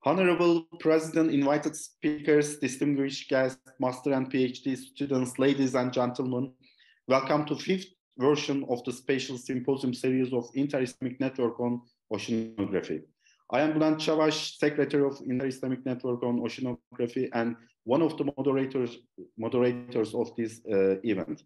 Honorable President, invited speakers, distinguished guests, master and PhD students, ladies and gentlemen, welcome to fifth version of the special symposium series of Inter-Islamic Network on Oceanography. I am Bülent Çavaş, Secretary of Inter-Islamic Network on Oceanography and one of the moderators of this event.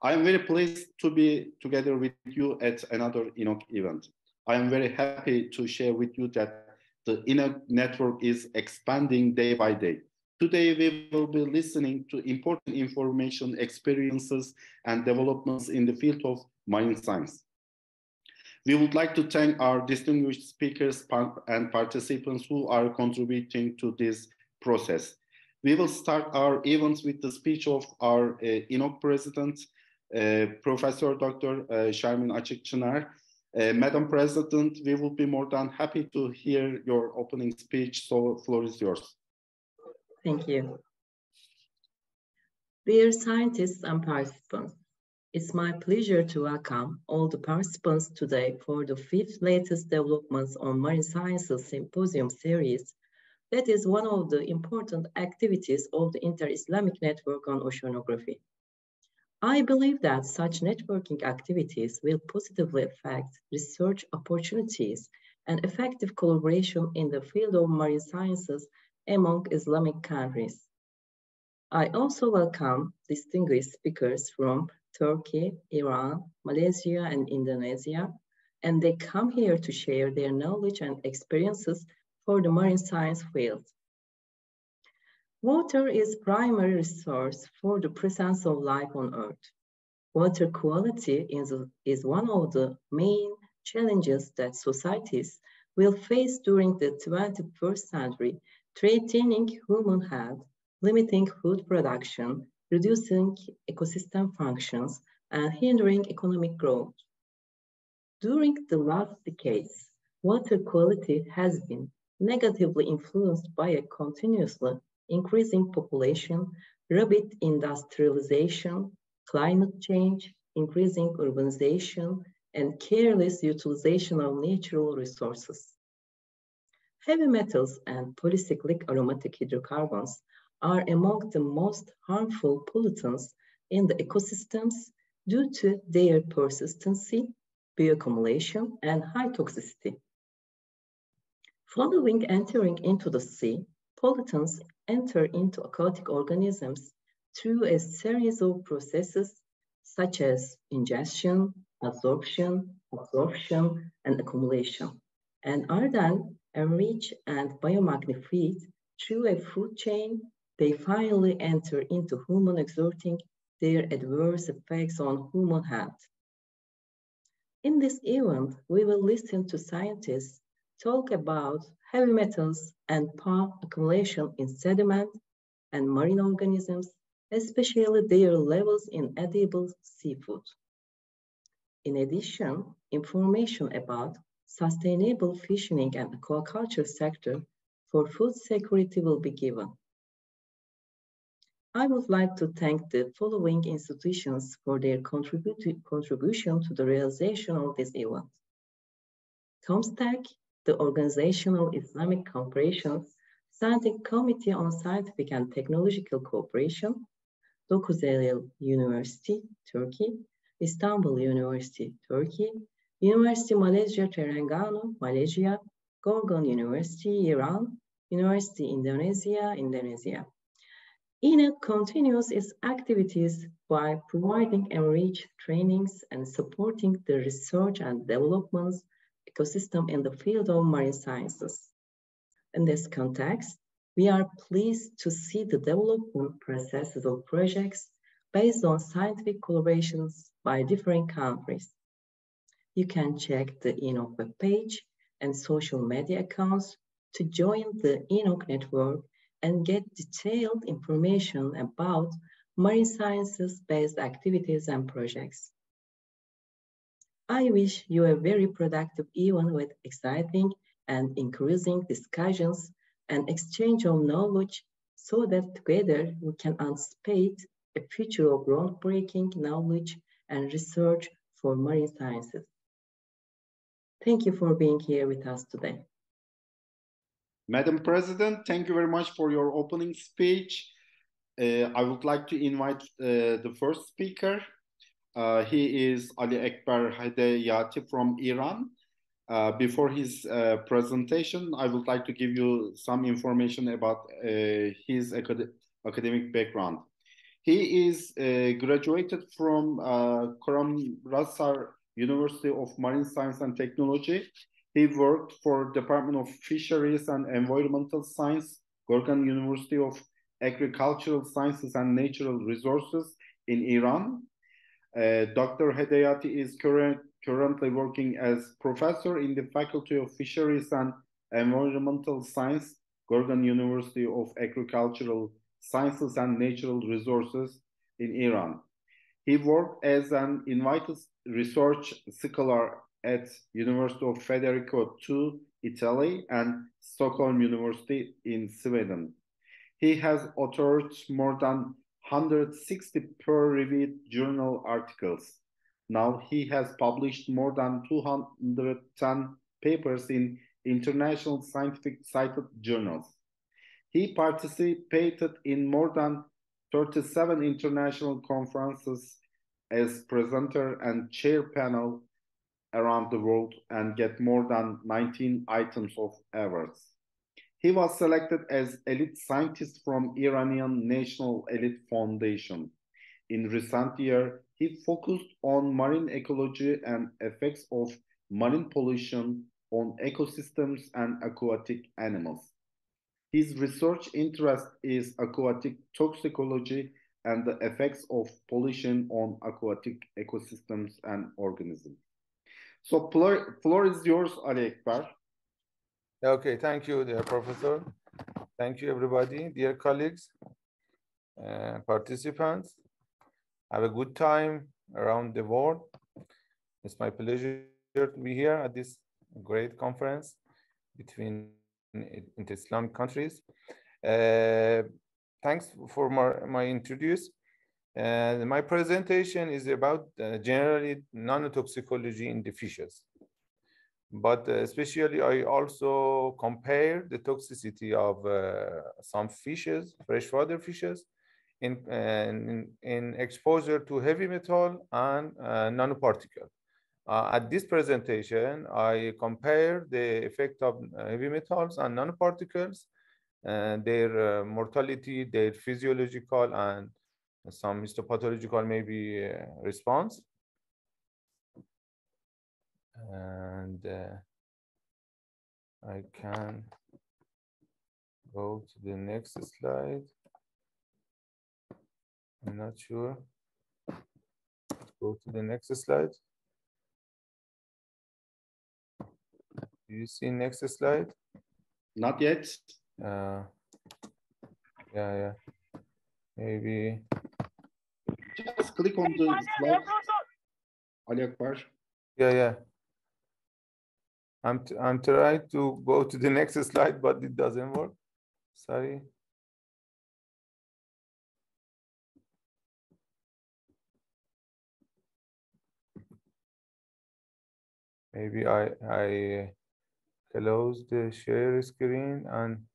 I am very pleased to be together with you at another INOC event. I am very happy to share with you that the INOC network is expanding day by day. Today, we will be listening to important information, experiences, and developments in the field of marine science. We would like to thank our distinguished speakers and participants who are contributing to this process. We will start our events with the speech of our INOC President, Professor Dr. Şermin Açıkçınar. Madam President, we will be more than happy to hear your opening speech, so the floor is yours. Thank you. Dear scientists and participants, it's my pleasure to welcome all the participants today for the fifth latest developments on Marine Sciences Symposium series. That is one of the important activities of the Inter-Islamic Network on Oceanography. I believe that such networking activities will positively affect research opportunities and effective collaboration in the field of marine sciences among Islamic countries. I also welcome distinguished speakers from Turkey, Iran, Malaysia, and Indonesia, and they come here to share their knowledge and experiences for the marine science field. Water is primary resource for the presence of life on Earth. Water quality is one of the main challenges that societies will face during the 21st century, threatening human health, limiting food production, reducing ecosystem functions, and hindering economic growth. During the last decades, water quality has been negatively influenced by a continuously increasing population, rapid industrialization, climate change, increasing urbanization, and careless utilization of natural resources. Heavy metals and polycyclic aromatic hydrocarbons are among the most harmful pollutants in the ecosystems due to their persistency, bioaccumulation, and high toxicity. Following entering into the sea, pollutants enter into aquatic organisms through a series of processes such as ingestion, absorption, and accumulation, and are then enriched and biomagnified through a food chain. They finally enter into human, exerting their adverse effects on human health. In this event, we will listen to scientists talk about heavy metals and PAH accumulation in sediment and marine organisms, especially their levels in edible seafood. In addition, information about sustainable fishing and aquaculture sector for food security will be given. I would like to thank the following institutions for their contribution to the realization of this event. COMSTECH, the Organization of Islamic Cooperation, Standing Committee on Scientific and Technological Cooperation, Dokuz University, Turkey, Istanbul University, Turkey, University Malaysia Terengganu, Malaysia, Gorgon University, Iran, University Indonesia, Indonesia. INOC continues its activities by providing enriched trainings and supporting the research and developments ecosystem in the field of marine sciences. In this context, we are pleased to see the development processes of projects based on scientific collaborations by different countries. You can check the INOC webpage and social media accounts to join the INOC network and get detailed information about marine sciences-based activities and projects. I wish you a very productive event with exciting and increasing discussions and exchange of knowledge so that together we can anticipate a future of groundbreaking knowledge and research for marine sciences. Thank you for being here with us today. Madam President, thank you very much for your opening speech. I would like to invite the first speaker. He is Ali Ekber Hedeyati from Iran. Before his presentation, I would like to give you some information about his academic background. He is graduated from Khorramshahr University of Marine Science and Technology. He worked for Department of Fisheries and Environmental Science, Gorgan University of Agricultural Sciences and Natural Resources in Iran. Dr. Hedeyati is currently working as professor in the Faculty of Fisheries and Environmental Science, Gorgan University of Agricultural Sciences and Natural Resources in Iran. He worked as an invited research scholar at University of Federico II, Italy, and Stockholm University in Sweden. He has authored more than 160 peer-reviewed journal articles. Now he has published more than 210 papers in international scientific cited journals. He participated in more than 37 international conferences as presenter and chair panel around the world and get more than 19 items of awards. He was selected as elite scientist from Iranian National Elite Foundation. In recent years, he focused on marine ecology and effects of marine pollution on ecosystems and aquatic animals. His research interest is aquatic toxicology and the effects of pollution on aquatic ecosystems and organisms. So, floor is yours, Ali Ekber. Okay, thank you, dear professor. Thank you, everybody, dear colleagues, participants. Have a good time around the world. It's my pleasure to be here at this great conference between inter-Islamic countries. Thanks for my introduce. My presentation is about generally nanotoxicology in the fishes. But especially I also compare the toxicity of some fishes, freshwater fishes, in exposure to heavy metal and nanoparticle. At this presentation, I compare the effect of heavy metals and nanoparticles, their mortality, their physiological and some histopathological maybe response. And I can go to the next slide. I'm not sure. Go to the next slide. Do you see next slide? Not yet. Yeah. Maybe. Just click on the slide. Ali Ekber. Yeah. I'm trying to go to the next slide, but it doesn't work. Sorry. Maybe I close the share screen and.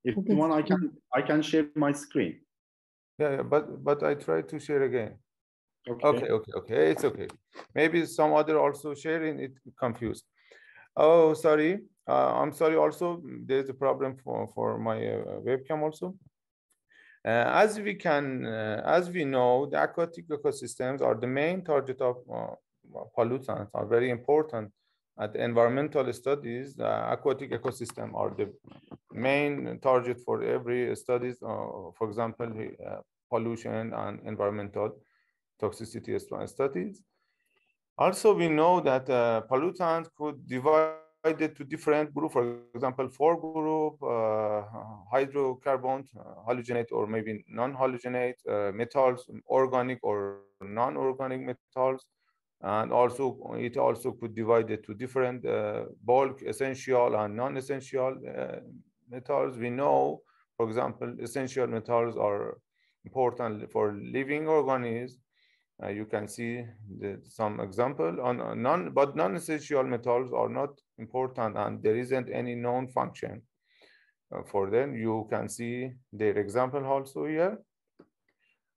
If you want, I can share my screen. Yeah, but I try to share again. Okay. Okay, it's okay. Maybe some other also sharing it confused. Oh, sorry. I'm sorry. Also, there's a problem for my webcam also. As we know, the aquatic ecosystems are the main target of pollutants. Are very important at the environmental studies. Aquatic ecosystem are the main target for every studies. For example, pollution and environmental toxicity studies. Also, we know that pollutants could divide it to different groups. For example, 4 group hydrocarbons, halogenate or maybe non-halogenate metals, organic or non-organic metals, and also it also could divide it to different bulk, essential and non-essential metals. We know, for example, essential metals are important for living organisms. You can see some example on non-essential metals are not important, and there isn't any known function for them. You can see their example also here.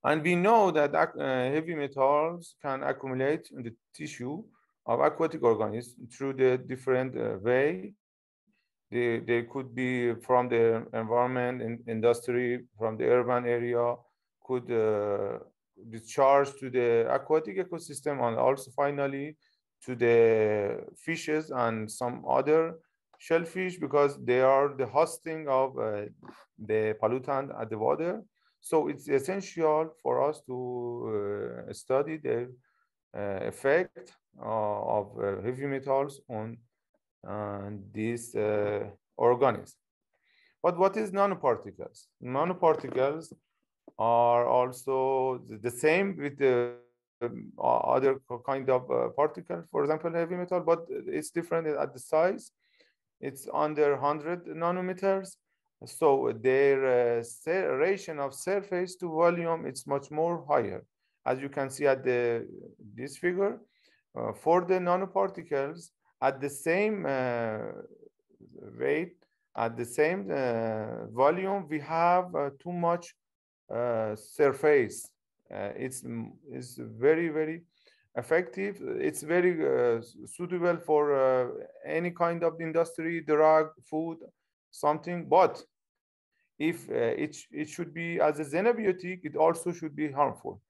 And we know that heavy metals can accumulate in the tissue of aquatic organisms through the different way. They could be from the environment, industry, from the urban area, could discharge to the aquatic ecosystem, and also finally to the fishes and some other shellfish, because they are the hosting of the pollutant at the water. So it's essential for us to study the effect of heavy metals on these organisms. But what is nanoparticles? Nanoparticles are also the same with the other kind of particles, for example, heavy metal, but it's different at the size. It's under 100 nanometers. So their relation of surface to volume is much more higher. As you can see at this figure, for the nanoparticles, at the same weight, at the same volume, we have too much surface. It's very, very effective. It's very suitable for any kind of industry, drug, food, something. But if it should be as a xenobiotic, it also should be harmful.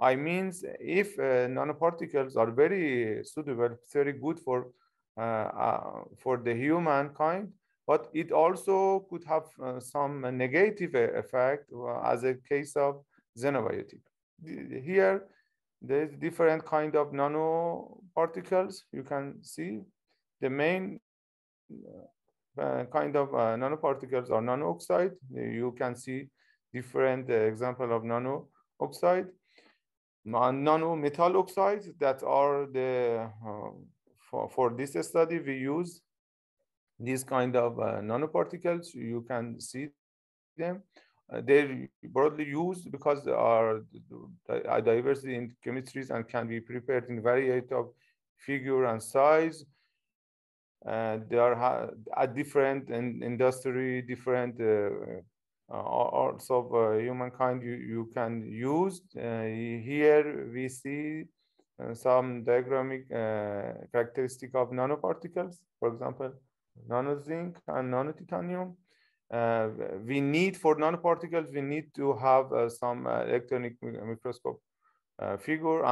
I mean, if nanoparticles are very suitable, it's very good for the humankind, but it also could have some negative effect as a case of xenobiotic. Here, there's different kind of nanoparticles. You can see the main kind of nanoparticles are nano-oxide. You can see different example of nano-oxide. Nano-metal oxides that are the for this study we use these kind of nanoparticles. You can see them. They're broadly used because they are diversity in chemistries and can be prepared in variety of figure and size. They are at different industry, different arts of humankind you can use. Here we see some diagrammatic characteristic of nanoparticles, for example, nanozinc and nanotitanium. We need for nanoparticles, we need to have some electronic microscope figure.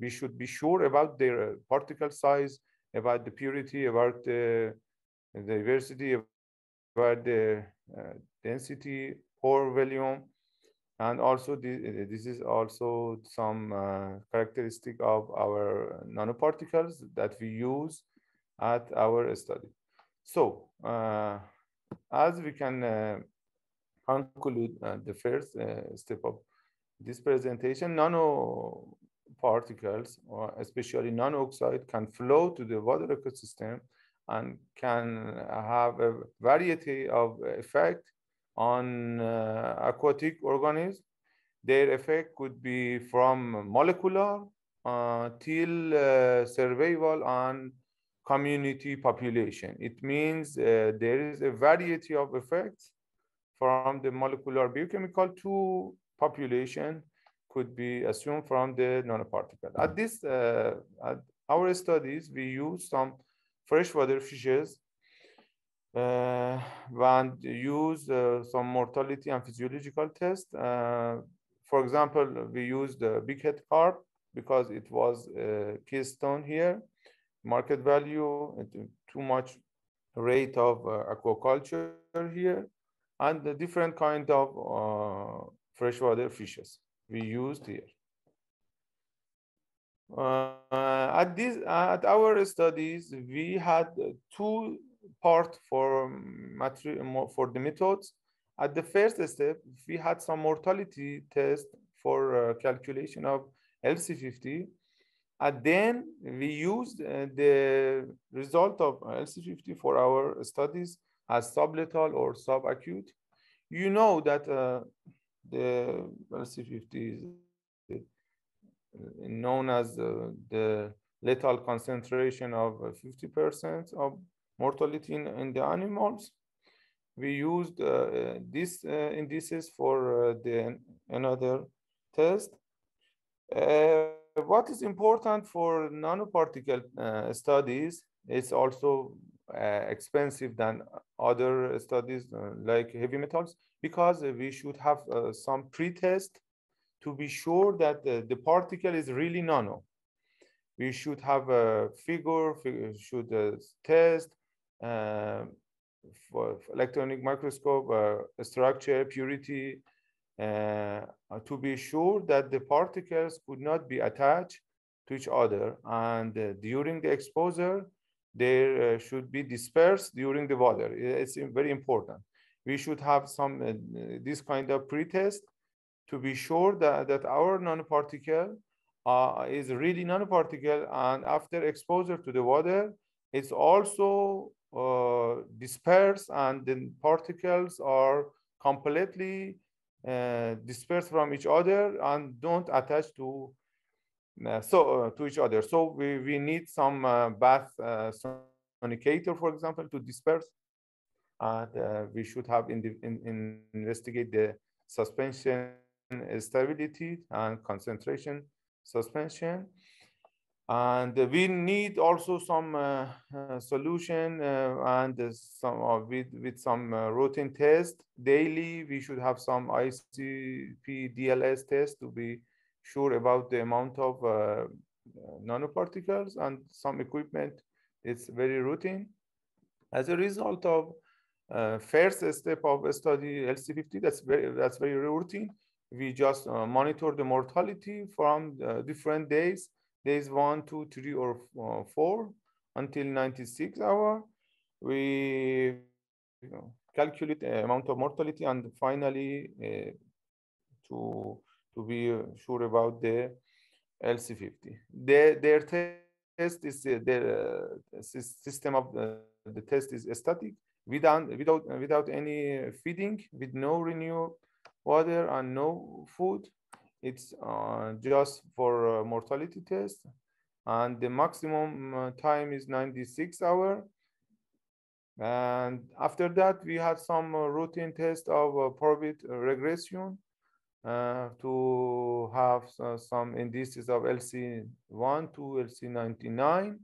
We should be sure about their particle size, about the purity, about the diversity, about the density, pore volume, and also this is also some characteristic of our nanoparticles that we use at our study. So as we can conclude the first step of this presentation, nanoparticles, or especially nano-oxide, can flow to the water ecosystem and can have a variety of effect on aquatic organisms. Their effect could be from molecular till survival and community population. It means there is a variety of effects from the molecular biochemical to population could be assumed from the nanoparticle. At our studies, we use some freshwater fishes and use some mortality and physiological tests. For example, we used the big head carp because it was keystone here. Market value, too much rate of aquaculture here, and the different kind of freshwater fishes we used here. At our studies, we had two parts for the methods. At the first step, we had some mortality test for calculation of LC50. And then we used the result of LC50 for our studies as sublethal or subacute. You know that the LC50 is known as the lethal concentration of 50% of mortality in the animals. We used these indices for another test. What is important for nanoparticle studies is also expensive than other studies like heavy metals, because we should have some pre-test to be sure that the particle is really nano. We should have a figure should test for electronic microscope structure, purity, to be sure that the particles could not be attached to each other, and during the exposure they should be dispersed during the water. It's very important. We should have some this kind of pretest to be sure that our nanoparticle is really nanoparticle, and after exposure to the water, it's also dispersed, and the particles are completely dispersed from each other and don't attach to to each other. So we need some bath sonicator, for example, to disperse, and we should have investigate the suspension stability and concentration suspension. And we need also some solution and some with some routine test daily. We should have some ICP DLS test to be sure about the amount of nanoparticles, and some equipment. It's very routine. As a result of first step of study LC50, that's very routine. We just monitor the mortality from different days 1, 2, 3, or 4 until 96 hours. We calculate the amount of mortality, and finally to be sure about the LC50. Their test is their system of the test is static, without any feeding, with no renew water and no food. It's just for mortality test, and the maximum time is 96 hours. And after that, we had some routine test of probit regression to have some indices of LC1 to LC99.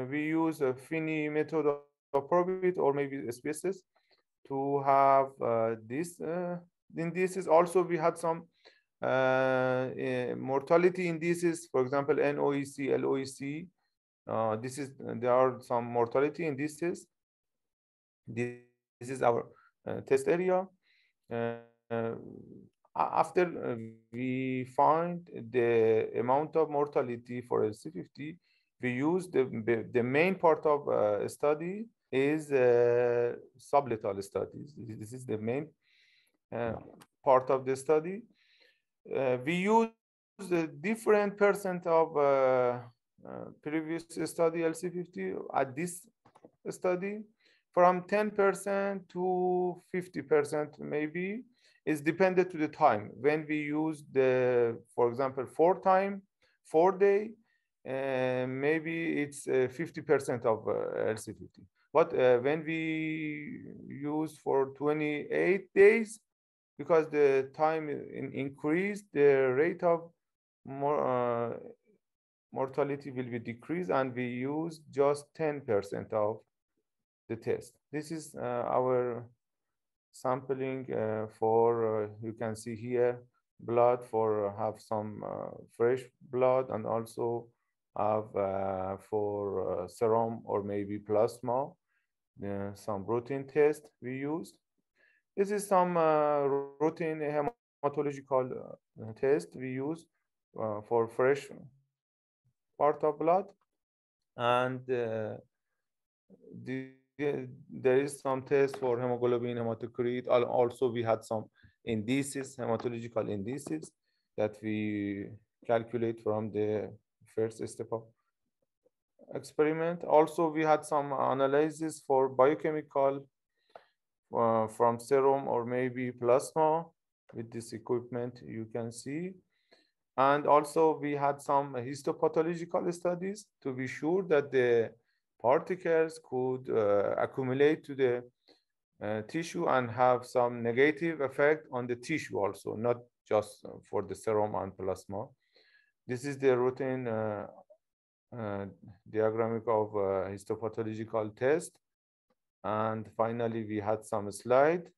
We use a Finney method of probit, or maybe SPSS, to have this indices. Also, we had some mortality indices, for example, NOEC, LOEC. There are some mortality indices. This is our test area. After we find the amount of mortality for LC50, we use the main part of study is sublethal studies. This is the main part of the study. We use a different percent of previous study LC50 at this study, from 10% to 50% maybe. Is dependent to the time. When we use for example, 4 day, maybe it's 50% of LC50. But when we use for 28 days, because the time increased, the rate of mortality will be decreased, and we use just 10% of the test. This is our sampling for, you can see here, blood, for have some fresh blood, and also have for serum or maybe plasma, some routine test we used. This is some routine hematological test we use for fresh part of blood, and there is some test for hemoglobin, hematocrit. Also, we had some indices, hematological indices, that we calculate from the first step of experiment. Also, we had some analysis for biochemical from serum or maybe plasma with this equipment you can see. And also we had some histopathological studies to be sure that the particles could accumulate to the tissue and have some negative effect on the tissue also, not just for the serum and plasma. This is the routine diagrammatic of histopathological test. And finally, we had some slide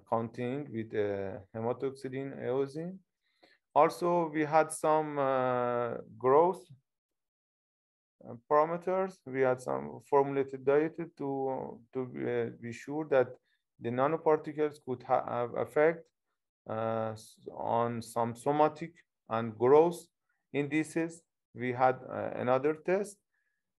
counting with hematoxylin eosin. Also, we had some growth parameters. We had some formulated data to be sure that the nanoparticles could have effect on some somatic and growth indices. We had another test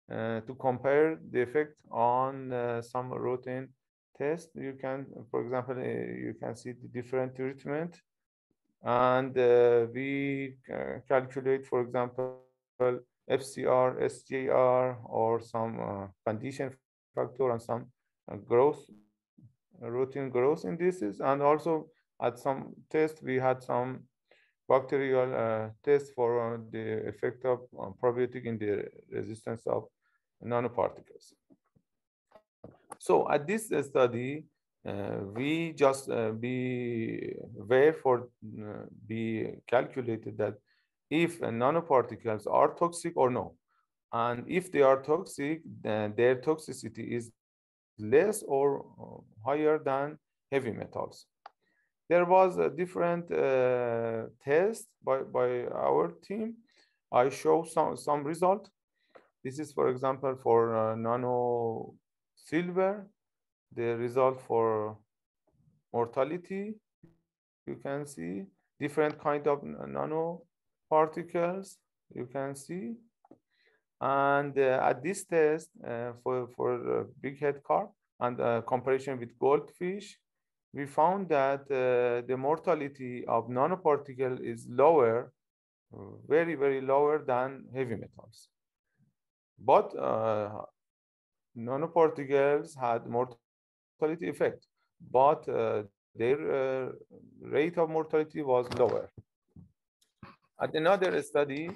to compare the effect on some routine test. You can, for example, you can see the different treatment, and we calculate, for example, FCR, SJR, or some condition factor and some growth, routine growth indices. And also at some test, we had some bacterial tests for the effect of probiotic in the resistance of nanoparticles. So at this study, we just be calculated that if nanoparticles are toxic or no. And if they are toxic, then their toxicity is less or higher than heavy metals. There was a different test by our team. I show some result. This is, for example, for nano silver, the result for mortality. You can see different kind of nanoparticles. You can see, and at this test for big head carp and comparison with goldfish, we found that the mortality of nanoparticle is lower, very, very lower than heavy metals. But nanoparticles had mortality effect, but their rate of mortality was lower. At another study,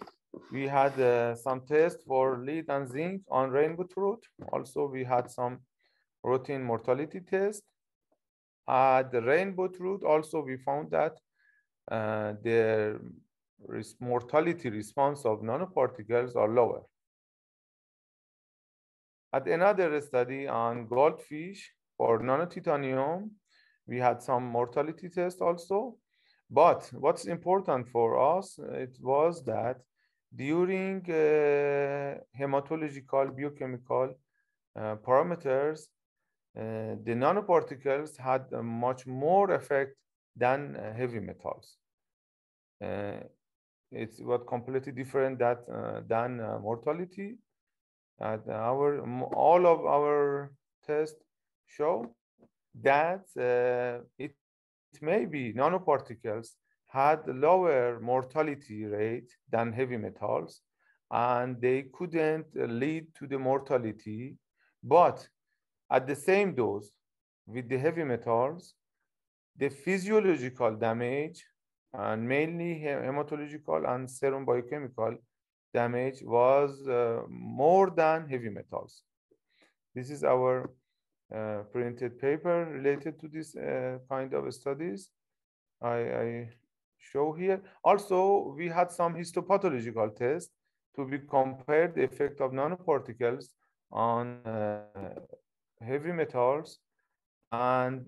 we had some tests for lead and zinc on rainbow trout. Also, we had some routine mortality test. At the rainbow trout, also we found that the mortality response of nanoparticles are lower. At another study on goldfish for nanotitanium, we had some mortality test also. But what's important for us, it was that during hematological, biochemical parameters, the nanoparticles had a much more effect than heavy metals. It's what completely different than mortality. All of our tests show that it may be nanoparticles had lower mortality rate than heavy metals, and they couldn't lead to the mortality. But at the same dose with the heavy metals, the physiological damage, and mainly hematological and serum biochemical damage, was more than heavy metals. This is our printed paper related to this kind of studies I show here. Also, we had some histopathological tests to be compared the effect of nanoparticles on heavy metals, and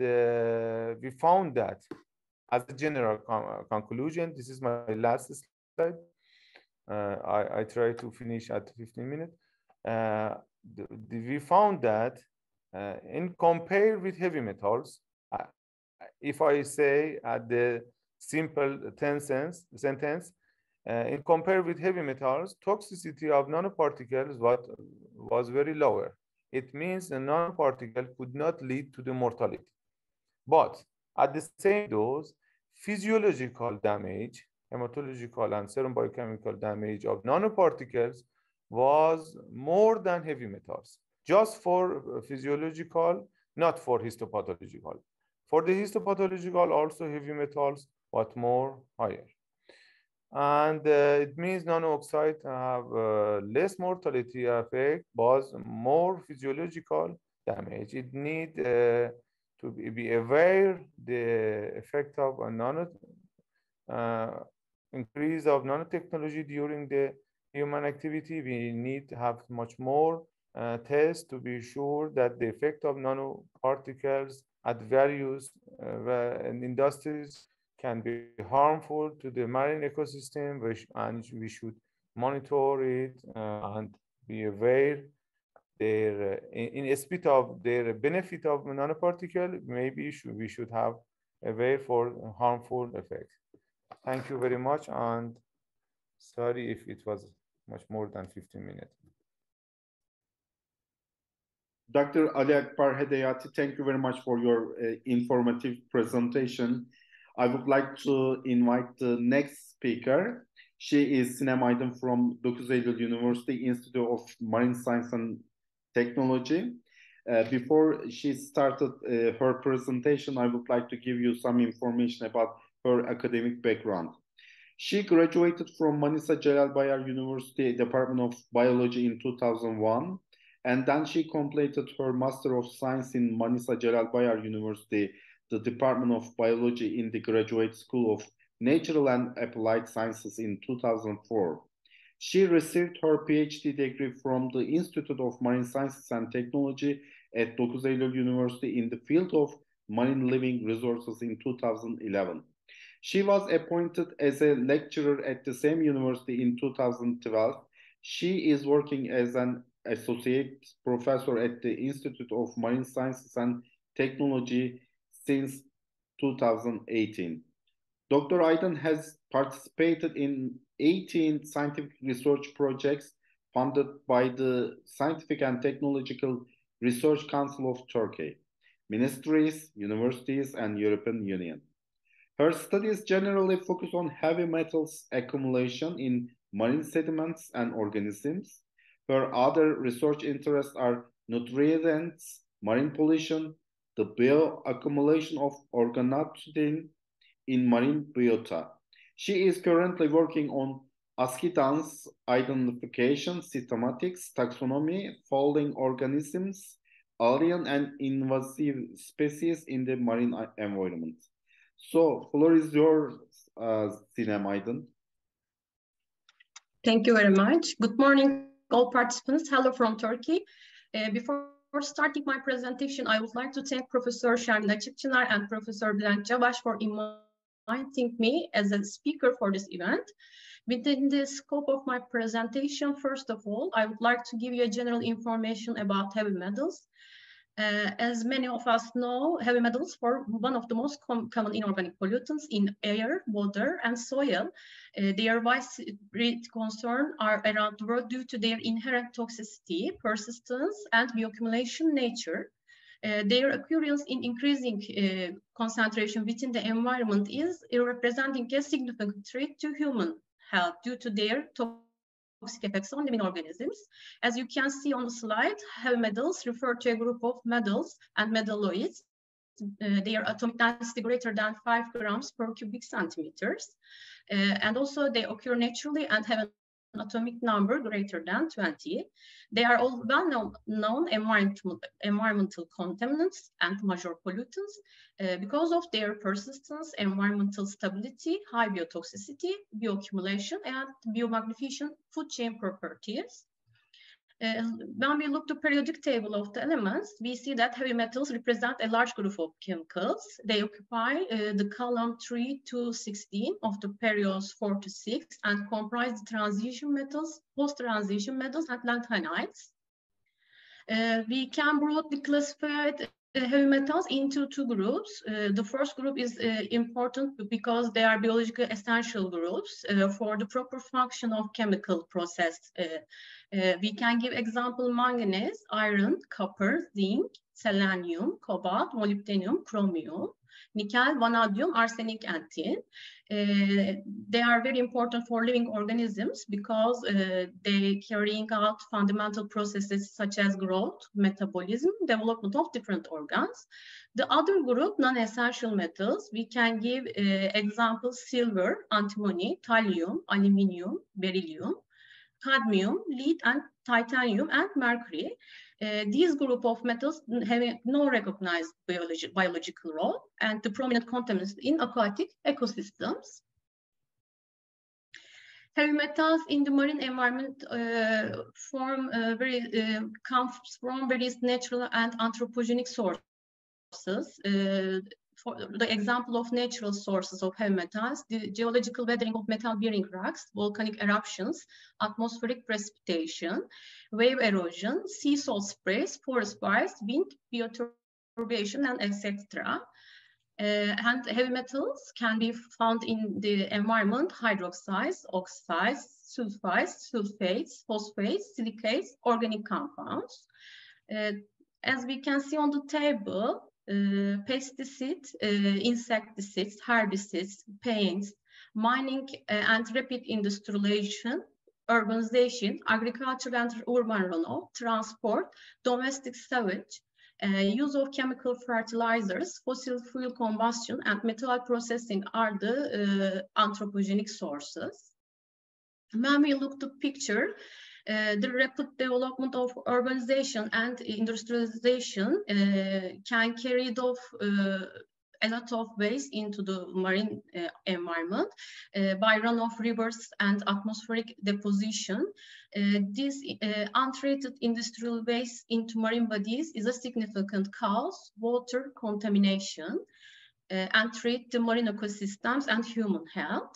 we found that as a general conclusion, this is my last slide. I try to finish at 15 minutes. We found that in compare with heavy metals, if I say at the simple sentence, in compare with heavy metals, toxicity of nanoparticles was very lower. It means a nanoparticle could not lead to the mortality. But at the same dose, physiological damage, hematological and serum biochemical damage of nanoparticles was more than heavy metals, just for physiological, not for histopathological. For the histopathological, also heavy metals, but more higher. And it means nano-oxide have less mortality effect, but more physiological damage. It need to be aware the effect of a increase of nanotechnology during the human activity. We need to have much more tests to be sure that the effect of nanoparticles at various industries can be harmful to the marine ecosystem, and we should monitor it and be aware their in spite of their benefit of nanoparticle. Maybe we should have aware for harmful effects. Thank you very much, and sorry if it was much more than 15 minutes. Dr. Ali Akbar Hedayati, thank you very much for your informative presentation. I would like to invite the next speaker. She is Sinem Aydın from Dokuz Eylül University Institute of Marine Science and Technology. Before she started her presentation, I would like to give you some information about her academic background. She graduated from Manisa Celal Bayar University Department of Biology in 2001, and then she completed her Master of Science in Manisa Celal Bayar University, the Department of Biology in the Graduate School of Natural and Applied Sciences in 2004. She received her PhD degree from the Institute of Marine Sciences and Technology at Dokuz Eylül University in the field of marine living resources in 2011. She was appointed as a lecturer at the same university in 2012. She is working as an associate professor at the Institute of Marine Sciences and Technology since 2018. Dr. Aydın has participated in 18 scientific research projects funded by the Scientific and Technological Research Council of Turkey, ministries, universities, and European Union. Her studies generally focus on heavy metals accumulation in marine sediments and organisms. Her other research interests are nutrients, marine pollution, the bioaccumulation of organoids in marine biota. She is currently working on ascidans identification, systematics, taxonomy, folding organisms, alien and invasive species in the marine environment. So, floor is yours, Sinem Aydın. Thank you very much. Good morning, all participants. Hello from Turkey. Before starting my presentation, I would like to thank Professor Şermin Açıkçınar and Professor Bülent Cabaş for inviting me as a speaker for this event. Within the scope of my presentation, first of all, I would like to give you a general information about heavy metals. As many of us know, heavy metals are one of the most common inorganic pollutants in air, water, and soil. Their widespread concern are around the world due to their inherent toxicity, persistence, and bioaccumulation nature. Their occurrence in increasing concentration within the environment is representing a significant threat to human health due to their toxic effects on living organisms. As you can see on the slide, heavy metals refer to a group of metals and metalloids. Their atomic density greater than 5 grams per cubic centimeters. And also they occur naturally and have an atomic number greater than 20. They are all well-known environmental contaminants and major pollutants because of their persistence, environmental stability, high biotoxicity, bioaccumulation, and biomagnification food chain properties. When we look at the periodic table of the elements, we see that heavy metals represent a large group of chemicals. They occupy the column 3 to 16 of the periods 4 to 6 and comprise the transition metals, post-transition metals, and lanthanides. We can broadly classify heavy metals into two groups. The first group is important because they are biologically essential groups for the proper function of chemical process. We can give example manganese, iron, copper, zinc, selenium, cobalt, molybdenum, chromium. nickel, vanadium, arsenic, and tin. They are very important for living organisms because they carrying out fundamental processes such as growth, metabolism, development of different organs. The other group, non-essential metals, we can give examples: silver, antimony, thallium, aluminium, beryllium, cadmium, lead, and titanium, and mercury. These group of metals have no recognized biological role and the prominent contaminants in aquatic ecosystems. Heavy metals in the marine environment comes from various natural and anthropogenic sources. For the example of natural sources of heavy metals, the geological weathering of metal-bearing rocks, volcanic eruptions, atmospheric precipitation, wave erosion, sea salt sprays, forest fires, wind, bioturbation, and etc. And heavy metals can be found in the environment: hydroxides, oxides, sulfates, phosphates, silicates, organic compounds. As we can see on the table, pesticides, insecticides, herbicides, paints, mining and rapid industrialization, urbanization, agriculture and urban runoff, transport, domestic sewage, use of chemical fertilizers, fossil fuel combustion, and metal processing are the anthropogenic sources. When we look at the picture, the rapid development of urbanization and industrialization can carry off a lot of waste into the marine environment by runoff rivers and atmospheric deposition. This untreated industrial waste into marine bodies is a significant cause of water contamination and threat the marine ecosystems and human health.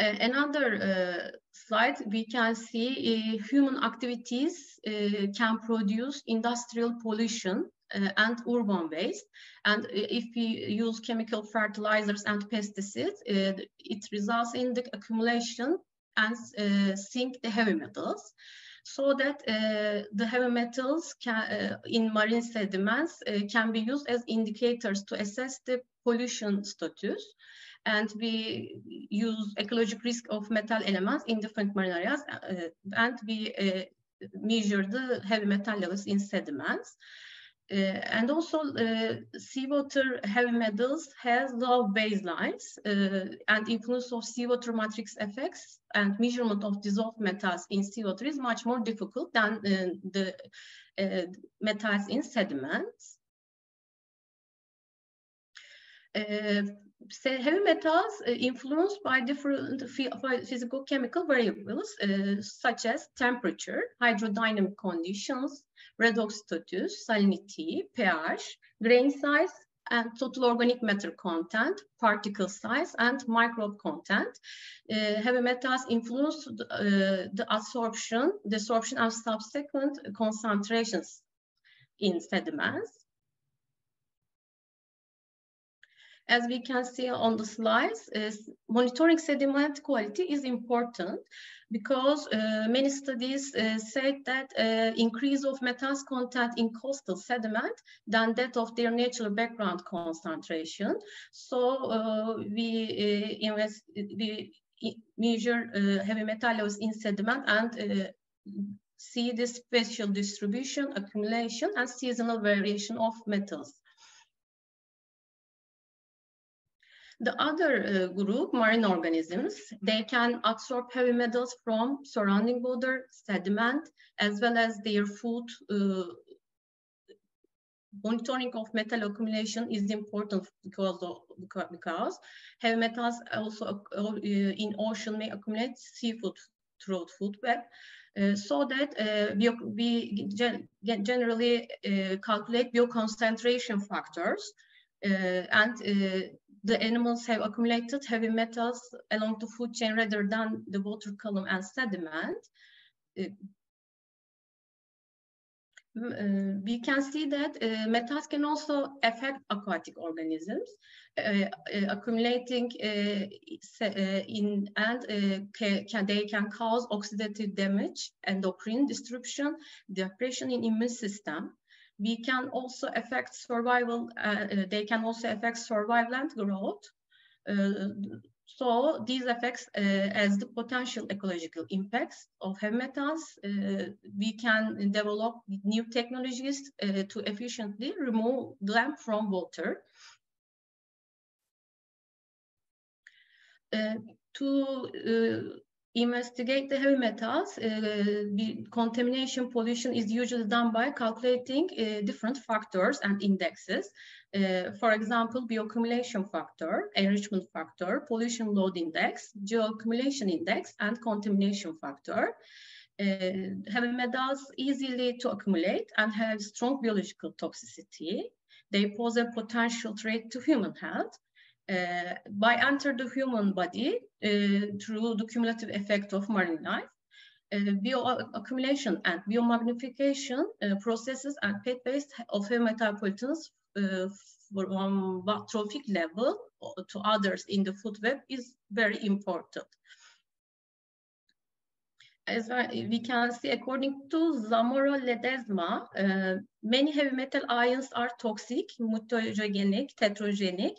Another slide, we can see human activities can produce industrial pollution and urban waste. And if we use chemical fertilizers and pesticides, it results in the accumulation and sink the heavy metals. So that the heavy metals in marine sediments can be used as indicators to assess the pollution status. And we use ecological risk of metal elements in different marine areas, and we measure the heavy metal levels in sediments. And also seawater heavy metals has low baselines, and influence of seawater matrix effects and measurement of dissolved metals in seawater is much more difficult than the metals in sediments. Heavy metals influenced by different physical-chemical variables such as temperature, hydrodynamic conditions, redox status, salinity, pH, grain size, and total organic matter content, particle size, and microbe content. Heavy metals influence the absorption, desorption, and subsequent concentrations in sediments. As we can see on the slides, monitoring sediment quality is important because many studies say that increase of metals content in coastal sediment than that of their natural background concentration. So we measure heavy metal levels in sediment and see the spatial distribution, accumulation, and seasonal variation of metals. The other group, marine organisms, they can absorb heavy metals from surrounding water, sediment, as well as their food. Monitoring of metal accumulation is important because heavy metals also in ocean may accumulate seafood through food web. So that we generally calculate bioconcentration factors and the animals have accumulated heavy metals along the food chain rather than the water column and sediment. We can see that metals can also affect aquatic organisms, accumulating they can cause oxidative damage, endocrine disruption, depression in immune system, we can also affect survival. They can also affect survival and growth. So these effects, as the potential ecological impacts of heavy metals, we can develop new technologies to efficiently remove them from water. To investigate the heavy metals, the contamination pollution is usually done by calculating different factors and indexes. For example, bioaccumulation factor, enrichment factor, pollution load index, geoaccumulation index, and contamination factor. Heavy metals easily to accumulate and have strong biological toxicity. They pose a potential threat to human health. By enter the human body through the cumulative effect of marine life, bioaccumulation and biomagnification processes and pathways of heavy metal pollutants from one trophic level to others in the food web is very important. As we can see, according to Zamora-Ledesma, many heavy metal ions are toxic, mutagenic, tetrogenic.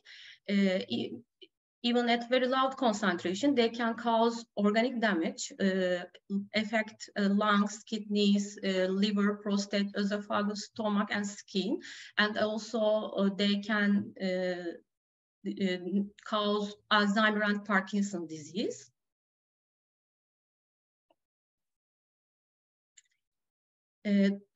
Even at very low concentration, they can cause organic damage, affect lungs, kidneys, liver, prostate, esophagus, stomach, and skin. And also they can cause Alzheimer and Parkinson disease.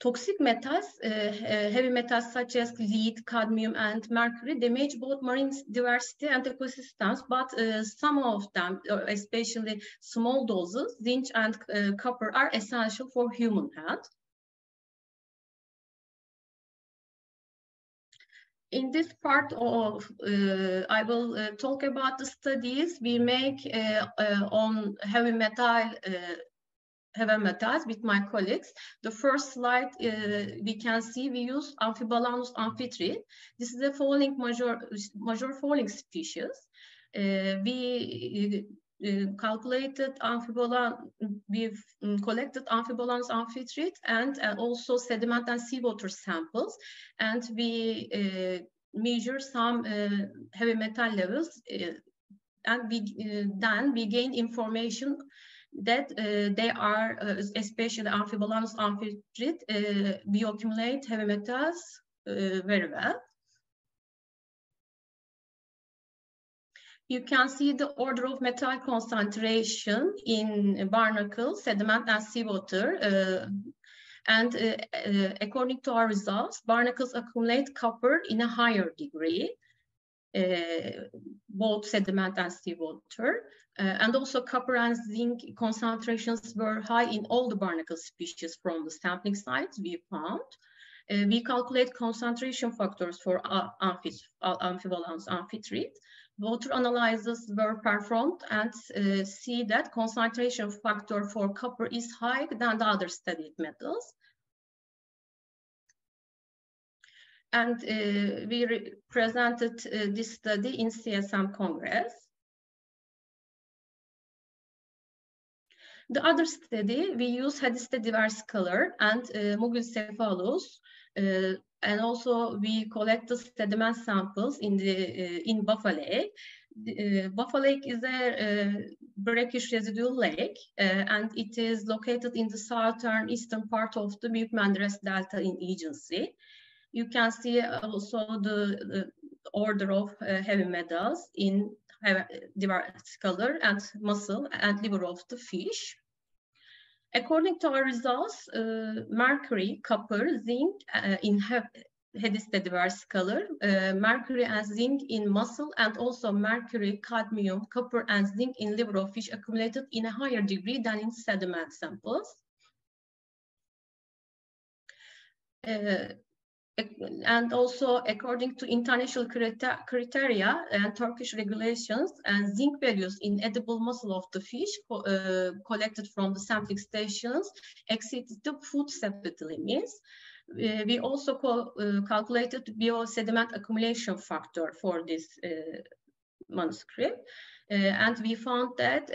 Toxic metals, heavy metals such as lead, cadmium, and mercury damage both marine diversity and ecosystems, but some of them, especially small doses, zinc and copper, are essential for human health. In this part of, I will talk about the studies we make on heavy metals with my colleagues. The first slide, we can see we use Amphibalanus amphitryt. This is a falling major falling species. We calculated we've collected Amphibalanus amphitryt and also sediment and seawater samples, and we measure some heavy metal levels, and then we gain information that they are, especially Amphibalanus amphitryt, bioaccumulate heavy metals very well. You can see the order of metal concentration in barnacle, sediment, and seawater. And according to our results, barnacles accumulate copper in a higher degree, both sediment and seawater. And also copper and zinc concentrations were high in all the barnacle species from the sampling sites we found. We calculate concentration factors for Amphibalanus amphitryt. Water analyses were performed and see that concentration factor for copper is higher than the other studied metals. And we presented this study in CSM Congress. The other study, we use Hadiste diverse color and Mugilcephalus, and also we collected sediment samples in Buffalo Lake. Buffalo Lake is a brackish residual lake, and it is located in the southern eastern part of the Büyük Menderes Delta in Agency. You can see also the order of heavy metals in diverse color and muscle and liver of the fish. According to our results, mercury, copper, zinc in Hadiste diverse color, mercury and zinc in muscle, and also mercury, cadmium, copper, and zinc in liver of fish accumulated in a higher degree than in sediment samples. And also, according to international criteria and Turkish regulations, and zinc values in edible muscle of the fish collected from the sampling stations exceeded the food safety limits. We also calculated biosediment accumulation factor for this manuscript. And we found that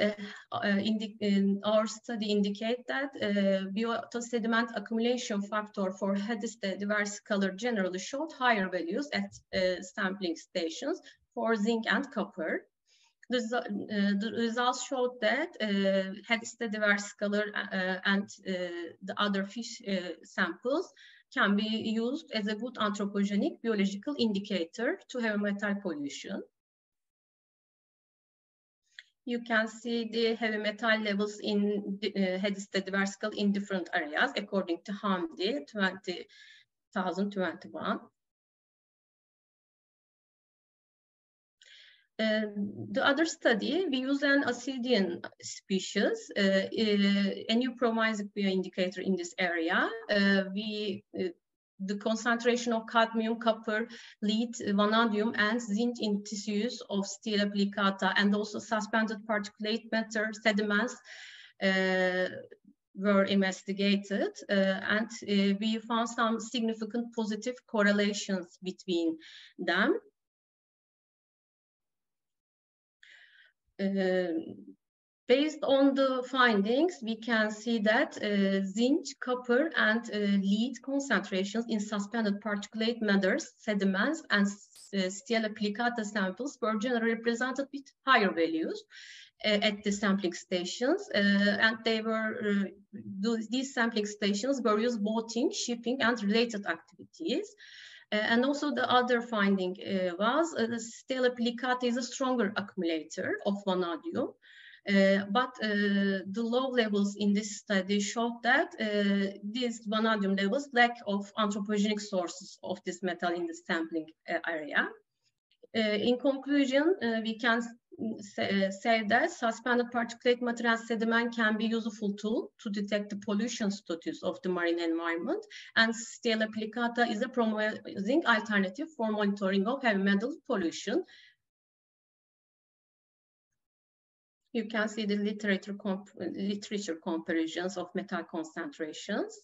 in our study indicate that biota sediment accumulation factor for hediste diverse color generally showed higher values at sampling stations for zinc and copper. The results showed that hediste diverse color and the other fish samples can be used as a good anthropogenic biological indicator to heavy metal pollution. You can see the heavy metal levels in hediste diverse color in different areas according to Hamdi 2021. The other study, we use an Ascidian species, a new promising bioindicator in this area. The concentration of cadmium, copper, lead, vanadium, and zinc in tissues of Stela plicata and also suspended particulate matter sediments were investigated, and we found some significant positive correlations between them. Based on the findings, we can see that zinc, copper, and lead concentrations in suspended particulate matters, sediments, and Stela plicata samples were generally presented with higher values at the sampling stations, and they were these sampling stations were used both in shipping and related activities. And also the other finding was the Stela plicata is a stronger accumulator of vanadium, but the low levels in this study showed that these vanadium levels lack of anthropogenic sources of this metal in the sampling area. In conclusion, we can say that suspended particulate matter and sediment can be a useful tool to detect the pollution status of the marine environment, and Stela plicata is a promising alternative for monitoring of heavy metal pollution. You can see the literature comparisons of metal concentrations.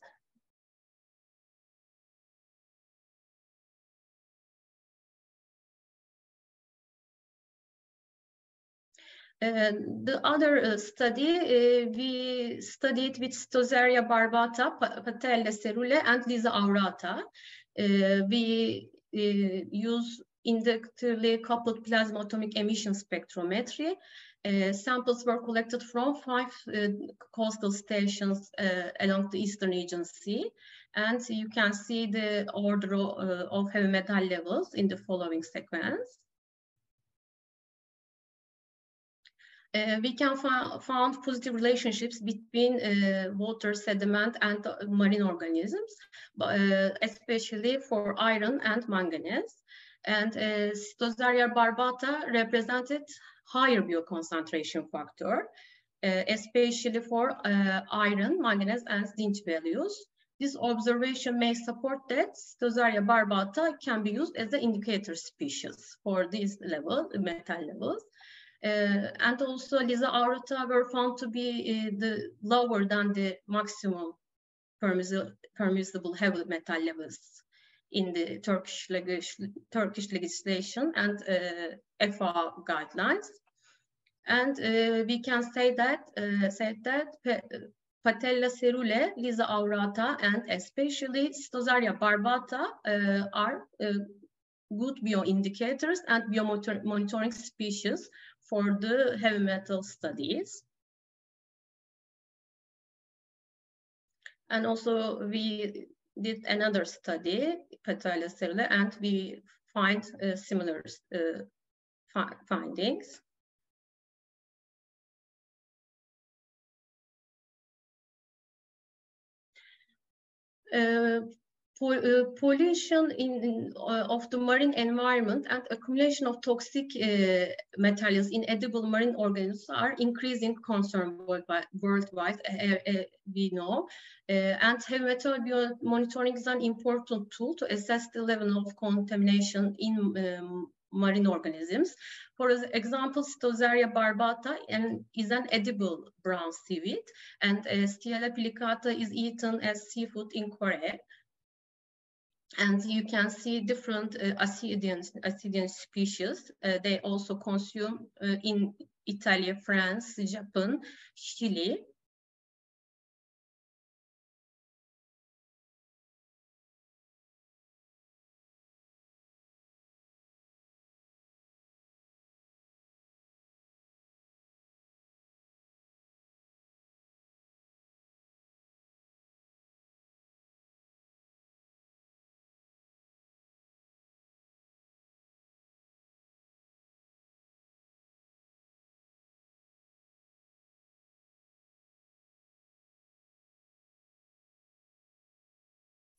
The other study, we studied with Stoseria barbata, Patella cerule, and Lisa aurata. We use inductively coupled plasma atomic emission spectrometry. Samples were collected from 5 coastal stations along the Eastern Aegean Sea, and you can see the order of heavy metal levels in the following sequence. We can found positive relationships between water, sediment, and marine organisms, especially for iron and manganese. And Stoseria barbata represented higher bioconcentration factor, especially for iron, manganese, and zinc values. This observation may support that Stoseria barbata can be used as an indicator species for these metal levels. And also Lisa aurata were found to be lower than the maximum permissible heavy metal levels in the Turkish legislation and FAO guidelines. And we can say that Patella cerule, Lisa aurata, and especially Stoseria barbata are good bioindicators and biomonitoring species for the heavy metal studies. And also we did another study, Patella cerule, and we find similar findings. Pollution of the marine environment and accumulation of toxic materials in edible marine organisms are increasing concern worldwide, we know. And heavy metal monitoring is an important tool to assess the level of contamination in marine organisms. For example, Stoseria barbata is an edible brown seaweed, and Stela plicata is eaten as seafood in Korea. And you can see different Ascidian species. They also consume in Italy, France, Japan, Chile.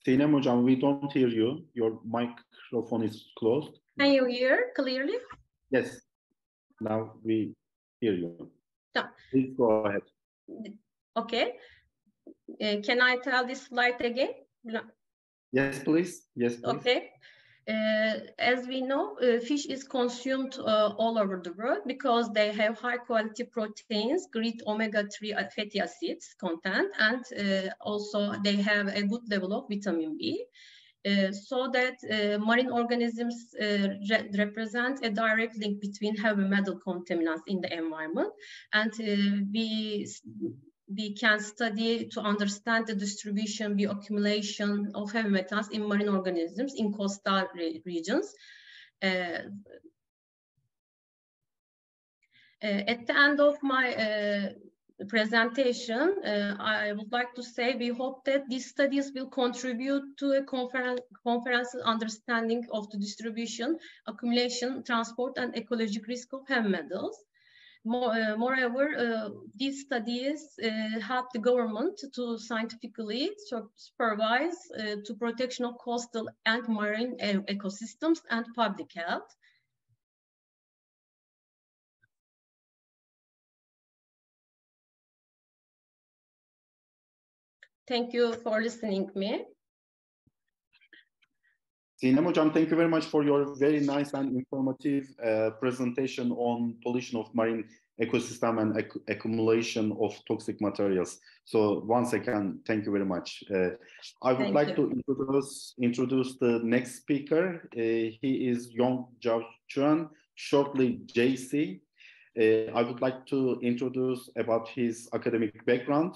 Sinem Hocam, we don't hear you. Your microphone is closed. Can you hear clearly? Yes, now we hear you. Yeah. Please go ahead. Okay. Can I tell this slide again? Yes, please. Yes, please. Okay. As we know, fish is consumed all over the world because they have high quality proteins, great omega-3 fatty acids content, and also they have a good level of vitamin B. So that marine organisms represent a direct link between heavy metal contaminants in the environment, and we can study to understand the distribution, the accumulation of heavy metals in marine organisms in coastal regions. At the end of my presentation, I would like to say we hope that these studies will contribute to a comprehensive understanding of the distribution, accumulation, transport, and ecological risk of heavy metals. Moreover, these studies help the government to scientifically supervise to protection of coastal and marine ecosystems and public health. Thank you for listening to me. Sinem Hocam, thank you very much for your very nice and informative presentation on pollution of marine ecosystem and accumulation of toxic materials. So once again, thank you very much. I would like to introduce the next speaker. He is Yong Jao Chuan, shortly JC. I would like to introduce about his academic background.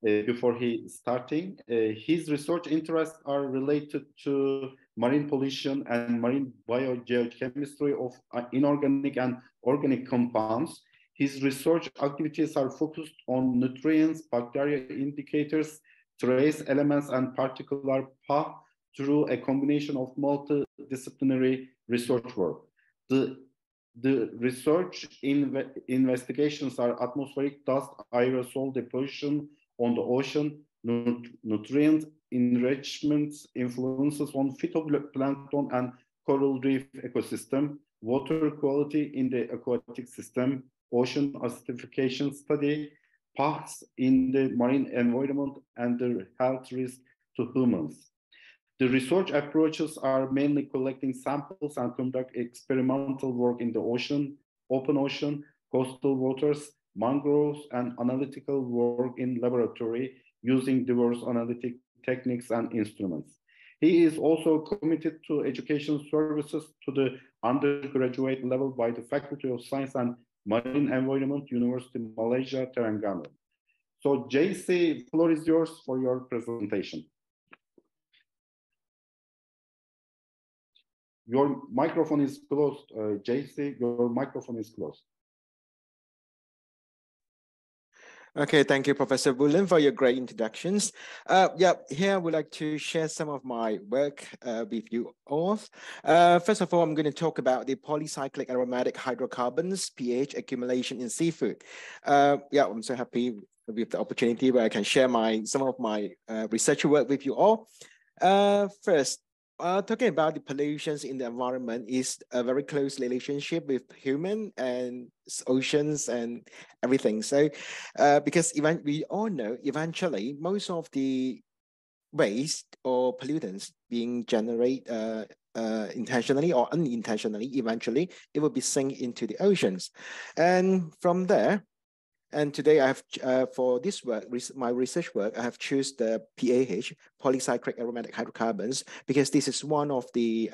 Before he starting, his research interests are related to marine pollution and marine biogeochemistry of inorganic and organic compounds. His research activities are focused on nutrients, bacteria indicators, trace elements, and particular pH through a combination of multidisciplinary research work. The research investigations are atmospheric dust, aerosol depletion on the ocean, nutrient enrichment influences on phytoplankton and coral reef ecosystem, water quality in the aquatic system, ocean acidification study, pH in the marine environment, and the health risk to humans. The research approaches are mainly collecting samples and conduct experimental work in the ocean, open ocean, coastal waters, mangroves, and analytical work in laboratory using diverse analytic techniques and instruments. He is also committed to education services to the undergraduate level by the Faculty of Science and Marine Environment, University of Malaysia, Terengganu. So JC, floor is yours for your presentation. Your microphone is closed, JC, your microphone is closed. Okay, thank you, Professor Bullen, for your great introductions. Here I would like to share some of my work with you all. First of all, I'm going to talk about the polycyclic aromatic hydrocarbons, pH accumulation in seafood. I'm so happy with the opportunity where I can share some of my research work with you all. First, talking about the pollutions in the environment is a very close relationship with human and oceans and everything. So, because we all know eventually most of the waste or pollutants being generated intentionally or unintentionally, eventually it will be sink into the oceans. And from there, And today I have, for this work, my research work, I have chosen the PAH, polycyclic aromatic hydrocarbons, because this is one of the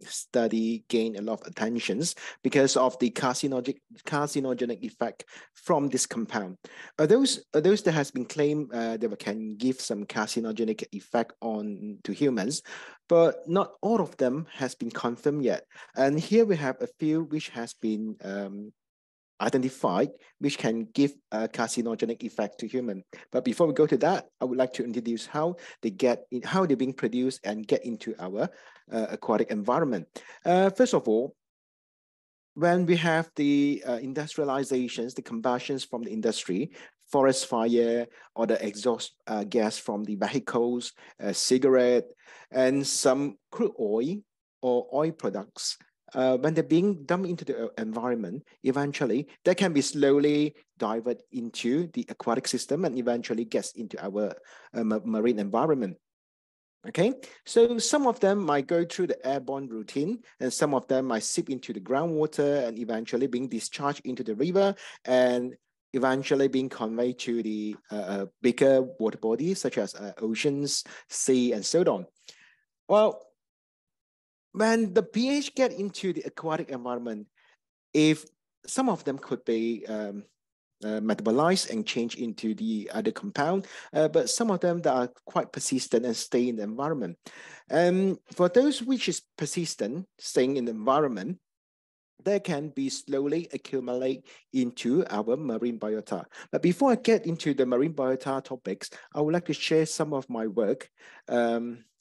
study gained a lot of attentions because of the carcinogenic effect from this compound. Those that has been claimed that can give some carcinogenic effect on to humans, but not all of them has been confirmed yet. And here we have a few which has been identified, which can give a carcinogenic effect to human. But before we go to that, I would like to introduce how they're being produced and get into our aquatic environment. First of all, when we have the industrializations, the combustions from the industry, forest fire, or the exhaust gas from the vehicles, cigarette, and some crude oil or oil products, when they're being dumped into the environment, eventually they can be slowly diverted into the aquatic system and eventually gets into our marine environment. Okay, so some of them might go through the airborne routine, and some of them might seep into the groundwater and eventually being discharged into the river and eventually being conveyed to the bigger water bodies such as oceans, sea, and so on. Well, when the pH get into the aquatic environment, if some of them could be metabolized and change into the other compound, but some of them that are quite persistent and stay in the environment. And for those which is persistent, staying in the environment, they can be slowly accumulate into our marine biota. But before I get into the marine biota topics, I would like to share some of my work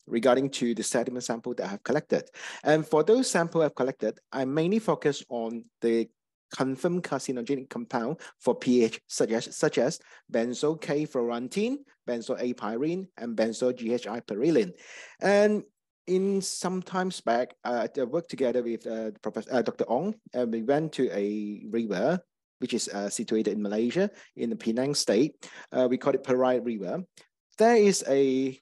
regarding to the sediment sample that I have collected. And for those samples I've collected, I mainly focus on the confirmed carcinogenic compound for pH, such as benzoyl K-fluorantine, benzoyl A-pyrene, and benzoyl GHI-perylene. And in some times back, I worked together with Dr. Ong, and we went to a river which is situated in Malaysia, in the Penang state. We call it Perai River. There is a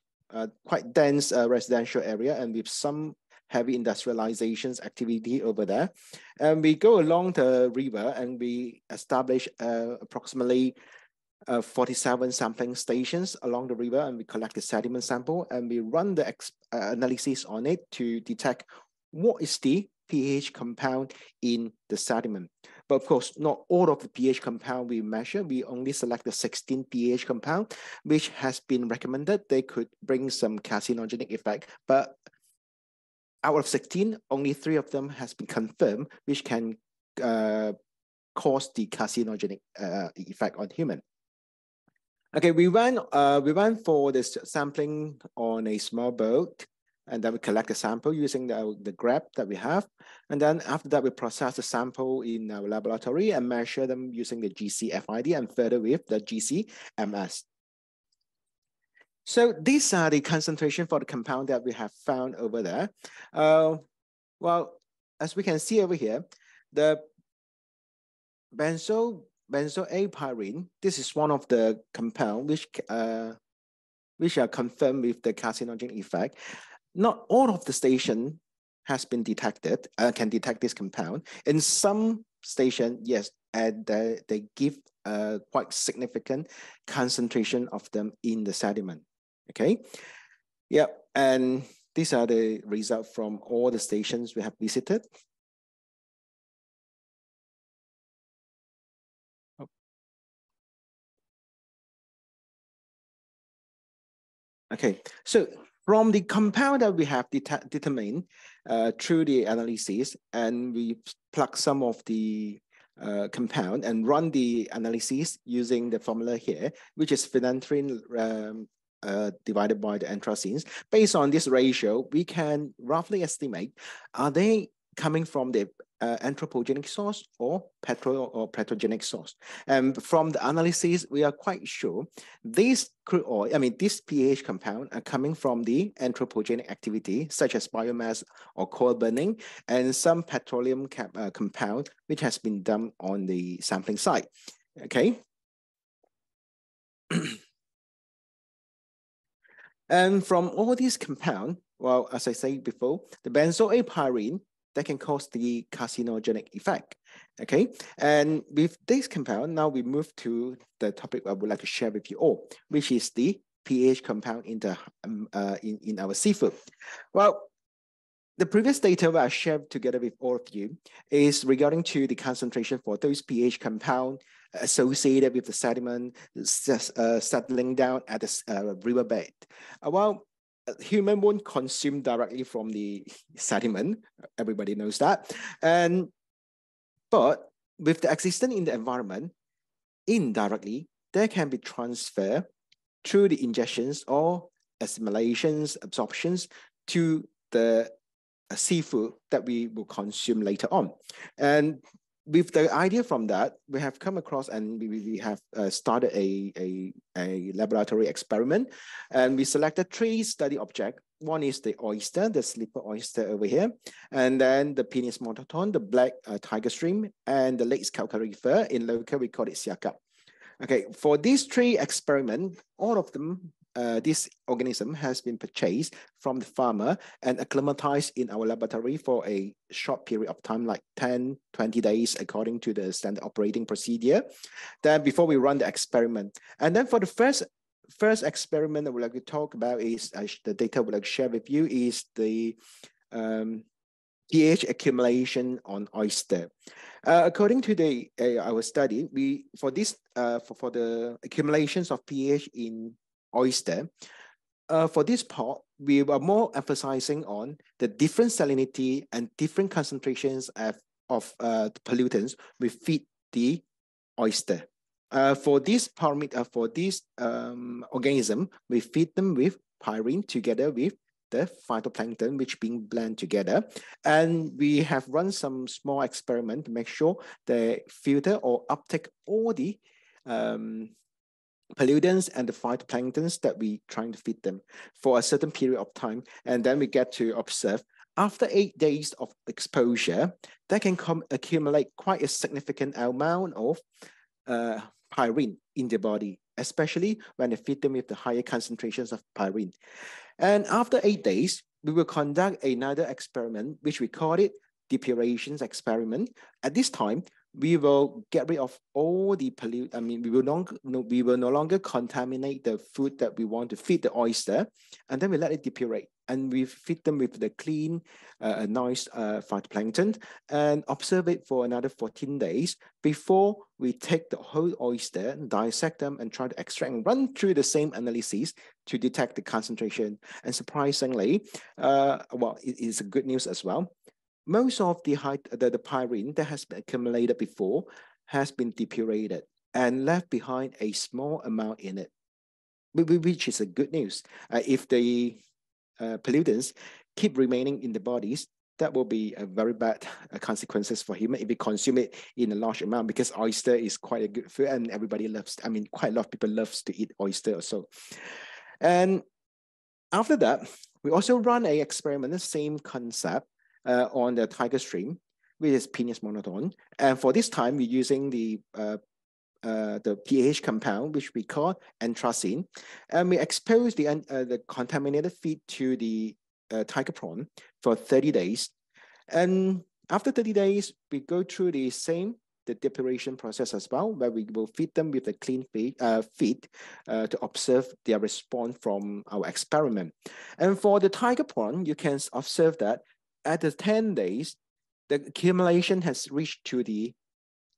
quite dense residential area and with some heavy industrializations activity over there. And we go along the river and we establish approximately 47 sampling stations along the river, and we collect the sediment sample and we run the analysis on it to detect what is the pH compound in the sediment. But of course, not all of the pH compound we measure. We only select the 16 pH compound, which has been recommended. They could bring some carcinogenic effect, but out of 16, only 3 of them has been confirmed, which can cause the carcinogenic effect on human. Okay, we went for this sampling on a small boat, and then we collect the sample using the grab that we have. And then after that, we process the sample in our laboratory and measure them using the GC-FID and further with the GC-MS. So these are the concentration for the compound that we have found over there. Well, as we can see over here, the benzoyl A-pyrene, this is one of the compound which are confirmed with the carcinogenic effect. Not all of the station has been detected, can detect this compound. In some station, yes, and they give quite significant concentration of them in the sediment. Okay, yeah, and these are the results from all the stations we have visited. Okay, so from the compound that we have determined through the analysis, and we plug some of the compound and run the analysis using the formula here, which is phenanthrene divided by the anthracenes. Based on this ratio, we can roughly estimate, are they coming from the anthropogenic source or petrogenic source? And from the analysis, we are quite sure these crude oil, this pH compound are coming from the anthropogenic activity, such as biomass or coal burning, and some petroleum compound, which has been dumped on the sampling site. Okay. And from all these compounds, well, as I said before, the benzoyl A-pyrene, that can cause the carcinogenic effect. Okay, and with this compound, now we move to the topic I would like to share with you all, which is the pH compound in our seafood. Well, the previous data that I shared together with all of you is regarding to the concentration for those pH compound associated with the sediment settling down at the riverbed. Well, human won't consume directly from the sediment. Everybody knows that. But with the existence in the environment, indirectly, there can be transfer through the ingestions or assimilations, absorptions to the seafood that we will consume later on. And with the idea from that, we have come across and we have started a laboratory experiment, and we selected 3 study objects. One is the oyster, the sleeper oyster over here, and then the Penis monoton, the black tiger shrimp, and the lake calcarifer. In local, we call it siaka. Okay, for these 3 experiments, all of them, this organism has been purchased from the farmer and acclimatized in our laboratory for a short period of time, like 10, 20 days, according to the standard operating procedure. Then before we run the experiment. And then for the first experiment I would like to talk about is the data I would like to share with you is the pH accumulation on oyster. According to our study, for the accumulations of pH in oyster, for this part, we were more emphasizing on the different salinity and different concentrations of pollutants we feed the oyster. For this organism, we feed them with pyrene together with the phytoplankton, which being blended together. And we have run some small experiment to make sure they filter or uptake all the pollutants and the phytoplanktons that we trying to feed them for a certain period of time. And then we get to observe after 8 days of exposure, that can accumulate quite a significant amount of pyrene in the body, especially when they feed them with the higher concentrations of pyrene. And after 8 days, we will conduct another experiment, which we call it depuration experiment. At this time, we will get rid of all the pollute. I mean, we will no longer contaminate the food that we want to feed the oyster, and then we let it depurate, and we feed them with the clean, nice phytoplankton, and observe it for another 14 days before we take the whole oyster, dissect them, and try to extract and run through the same analyses to detect the concentration. And surprisingly, well, it is good news as well. Most of the pyrene that has been accumulated before has been depurated and left behind a small amount in it, which is a good news. If the pollutants keep remaining in the bodies, that will be a very bad consequences for human if we consume it in a large amount, because oyster is quite a good food and everybody loves, I mean, quite a lot of people loves to eat oyster also. And after that, we also run an experiment, the same concept, on the tiger shrimp, which is Penis monoton. And for this time, we're using the pH compound, which we call anthracene. And we expose the contaminated feed to the tiger prawn for 30 days. And after 30 days, we go through the depuration process as well, where we will feed them with a clean feed to observe their response from our experiment. And for the tiger prawn, you can observe that at the 10 days, the accumulation has reached to the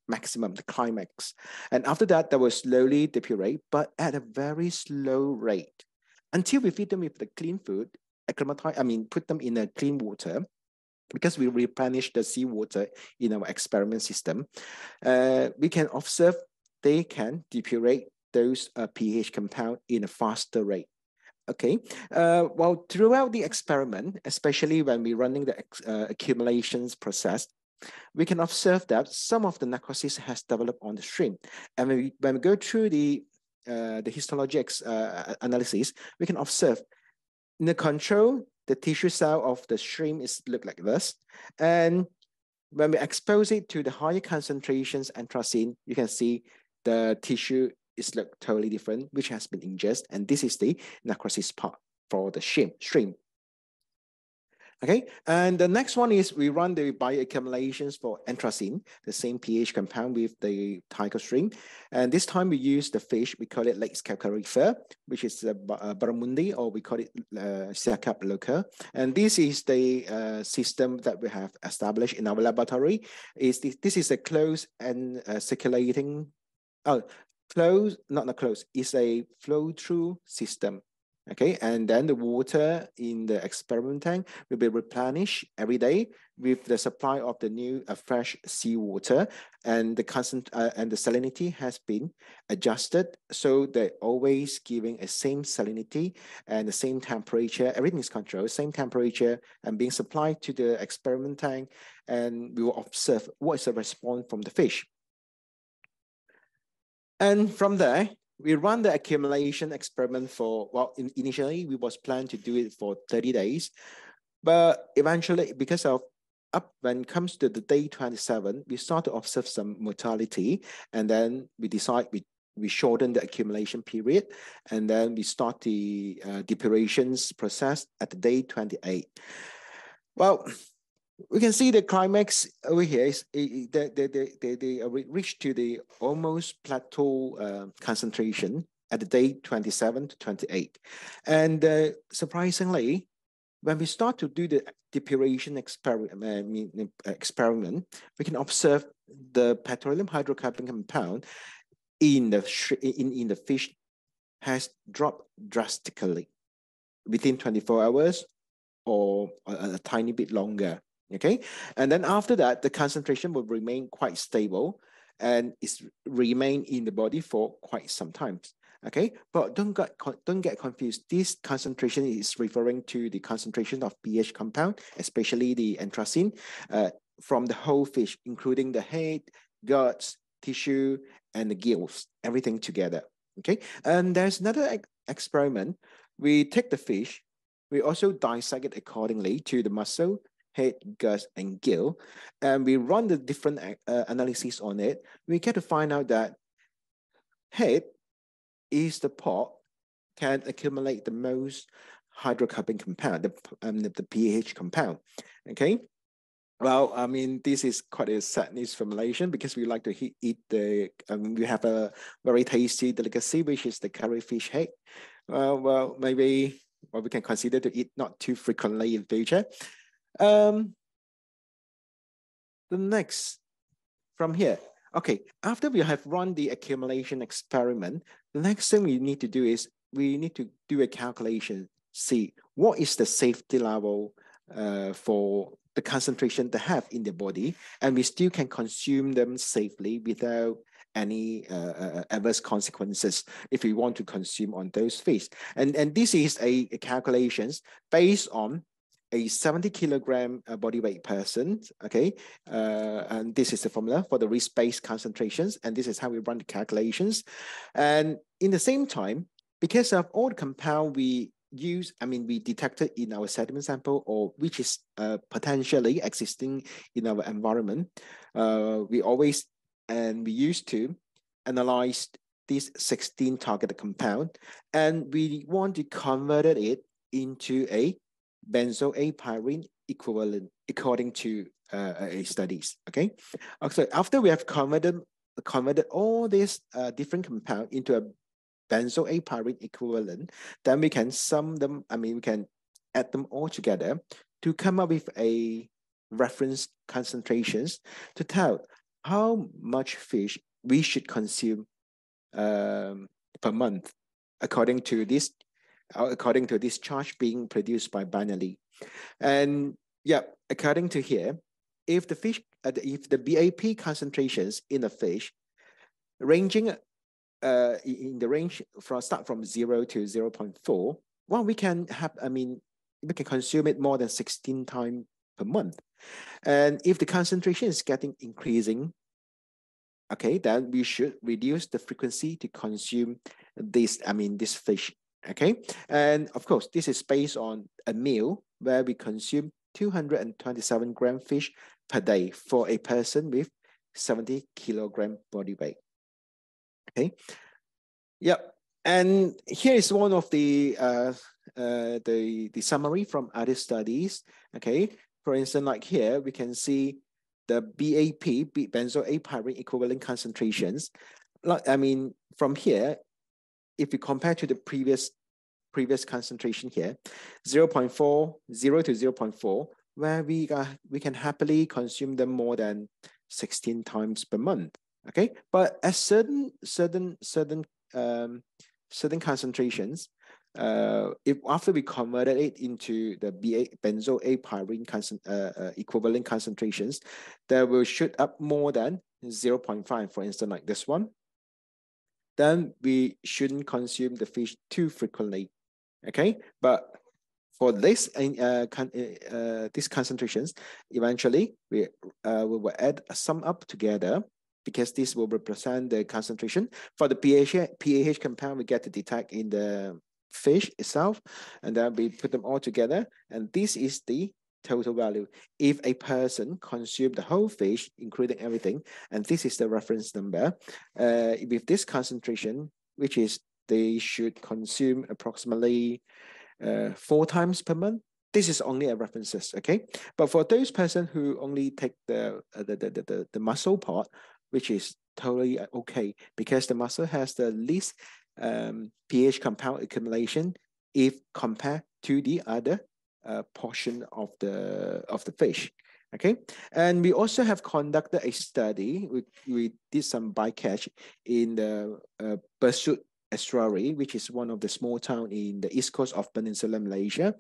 maximum, the climax. And after that, will slowly depurate, but at a very slow rate until we feed them with the clean food, put them in a clean water, because we replenish the seawater in our experiment system. We can observe they can depurate those pH compound in a faster rate. Okay, well, throughout the experiment, especially when we're running the accumulations process, we can observe that some of the necrosis has developed on the shrimp. And when we go through the histology analysis, we can observe in the control, the tissue cell of the shrimp look like this. And when we expose it to the higher concentrations anthracene, you can see the tissue look totally different, which has been ingested, and this is the necrosis part for the shrimp. Okay, and the next one is we run the bioaccumulations for anthracene, the same pH compound with the tiger shrimp. And this time we use the fish, we call it Lakes calcarifer, which is barramundi, or we call it Siakap loca. And this is the system that we have established in our laboratory. This is a closed and circulating, closed, not closed, it's a flow-through system. Okay, and then the water in the experiment tank will be replenished every day with the supply of the new fresh seawater, and the and the salinity has been adjusted, so they're always giving a same salinity and the same temperature. Everything is controlled, same temperature, and being supplied to the experiment tank, and we will observe what is the response from the fish. And from there, we run the accumulation experiment for, well, initially we was planned to do it for 30 days, but eventually, because of when it comes to the day 27, we start to observe some mortality, and then we decide we shorten the accumulation period, and then we start the depurations process at the day 28. Well, we can see the climax over here is they reach to the almost plateau concentration at the day 27 to 28. And surprisingly, when we start to do the depuration experiment, we can observe the petroleum hydrocarbon compound in the fish has dropped drastically within 24 hours or a tiny bit longer. Okay, and then after that, the concentration will remain quite stable and it's remain in the body for quite some time. Okay, but don't get confused. This concentration is referring to the concentration of pH compound, especially the anthracene, from the whole fish, including the head, guts, tissue, and the gills, everything together. Okay, and there's another experiment. We take the fish, we also dissect it accordingly to the muscle, head, guts, and gill, and we run the different analyses on it. We get to find out that head is the part can accumulate the most hydrocarbon compound, the pH compound. Okay, well, I mean, this is quite a sad news formulation because we like to eat the. We have a very tasty delicacy, which is the curry fish head. Well, maybe we can consider to eat not too frequently in future. The next from here. Okay, after we have run the accumulation experiment, the next thing we need to do is we need to do a calculation, see what is the safety level for the concentration they have in the body, and we still can consume them safely without any adverse consequences if we want to consume on those fish. And this is a calculations based on a 70 kilogram body weight person, okay? And this is the formula for the risk-based concentrations, and this is how we run the calculations. And in the same time, because of all the compound we use, we detected in our sediment sample, or which is potentially existing in our environment, we used to analyze this 16 targeted compound, and we want to convert it into a benzoylpyrene equivalent according to studies. Okay, so after we have converted all these different compound into a benzoylpyrene equivalent, then we can sum them. We can add them all together to come up with a reference concentrations to tell how much fish we should consume per month according to this charge being produced by Banali. And yeah, according to here, if the fish, if the BAP concentrations in the fish ranging in the range start from 0 to 0.4, well, we can have, we can consume it more than 16 times per month. And if the concentration is getting increasing, okay, then we should reduce the frequency to consume this fish. Okay, and of course, this is based on a meal where we consume 227 gram fish per day for a person with 70 kilogram body weight. Okay, yep. And here is one of the the summary from other studies. Okay, for instance, like here we can see the BAP, benzoyl A pyrene equivalent concentrations. Like, I mean, from here, if we compare to the previous concentration here, 0.40 to 0.4, where we can happily consume them more than 16 times per month. Okay, but at certain concentrations, if after we converted it into the benzoyl A pyrene equivalent concentrations, that will shoot up more than 0.5, for instance, like this one. Then we shouldn't consume the fish too frequently. Okay, but for this these concentrations, eventually we will add some up together, because this will represent the concentration for the PAH compound we get to detect in the fish itself, and then we put them all together, and this is the total value. If a person consumed the whole fish, including everything, and this is the reference number, with this concentration, which is they should consume approximately 4 times per month. This is only a references, okay? But for those person who only take the muscle part, which is totally okay, because the muscle has the least pH compound accumulation if compared to the other portion of the fish. Okay, and we also have conducted a study. We did some bycatch in the Besut estuary, which is one of the small town in the east coast of Peninsular Malaysia,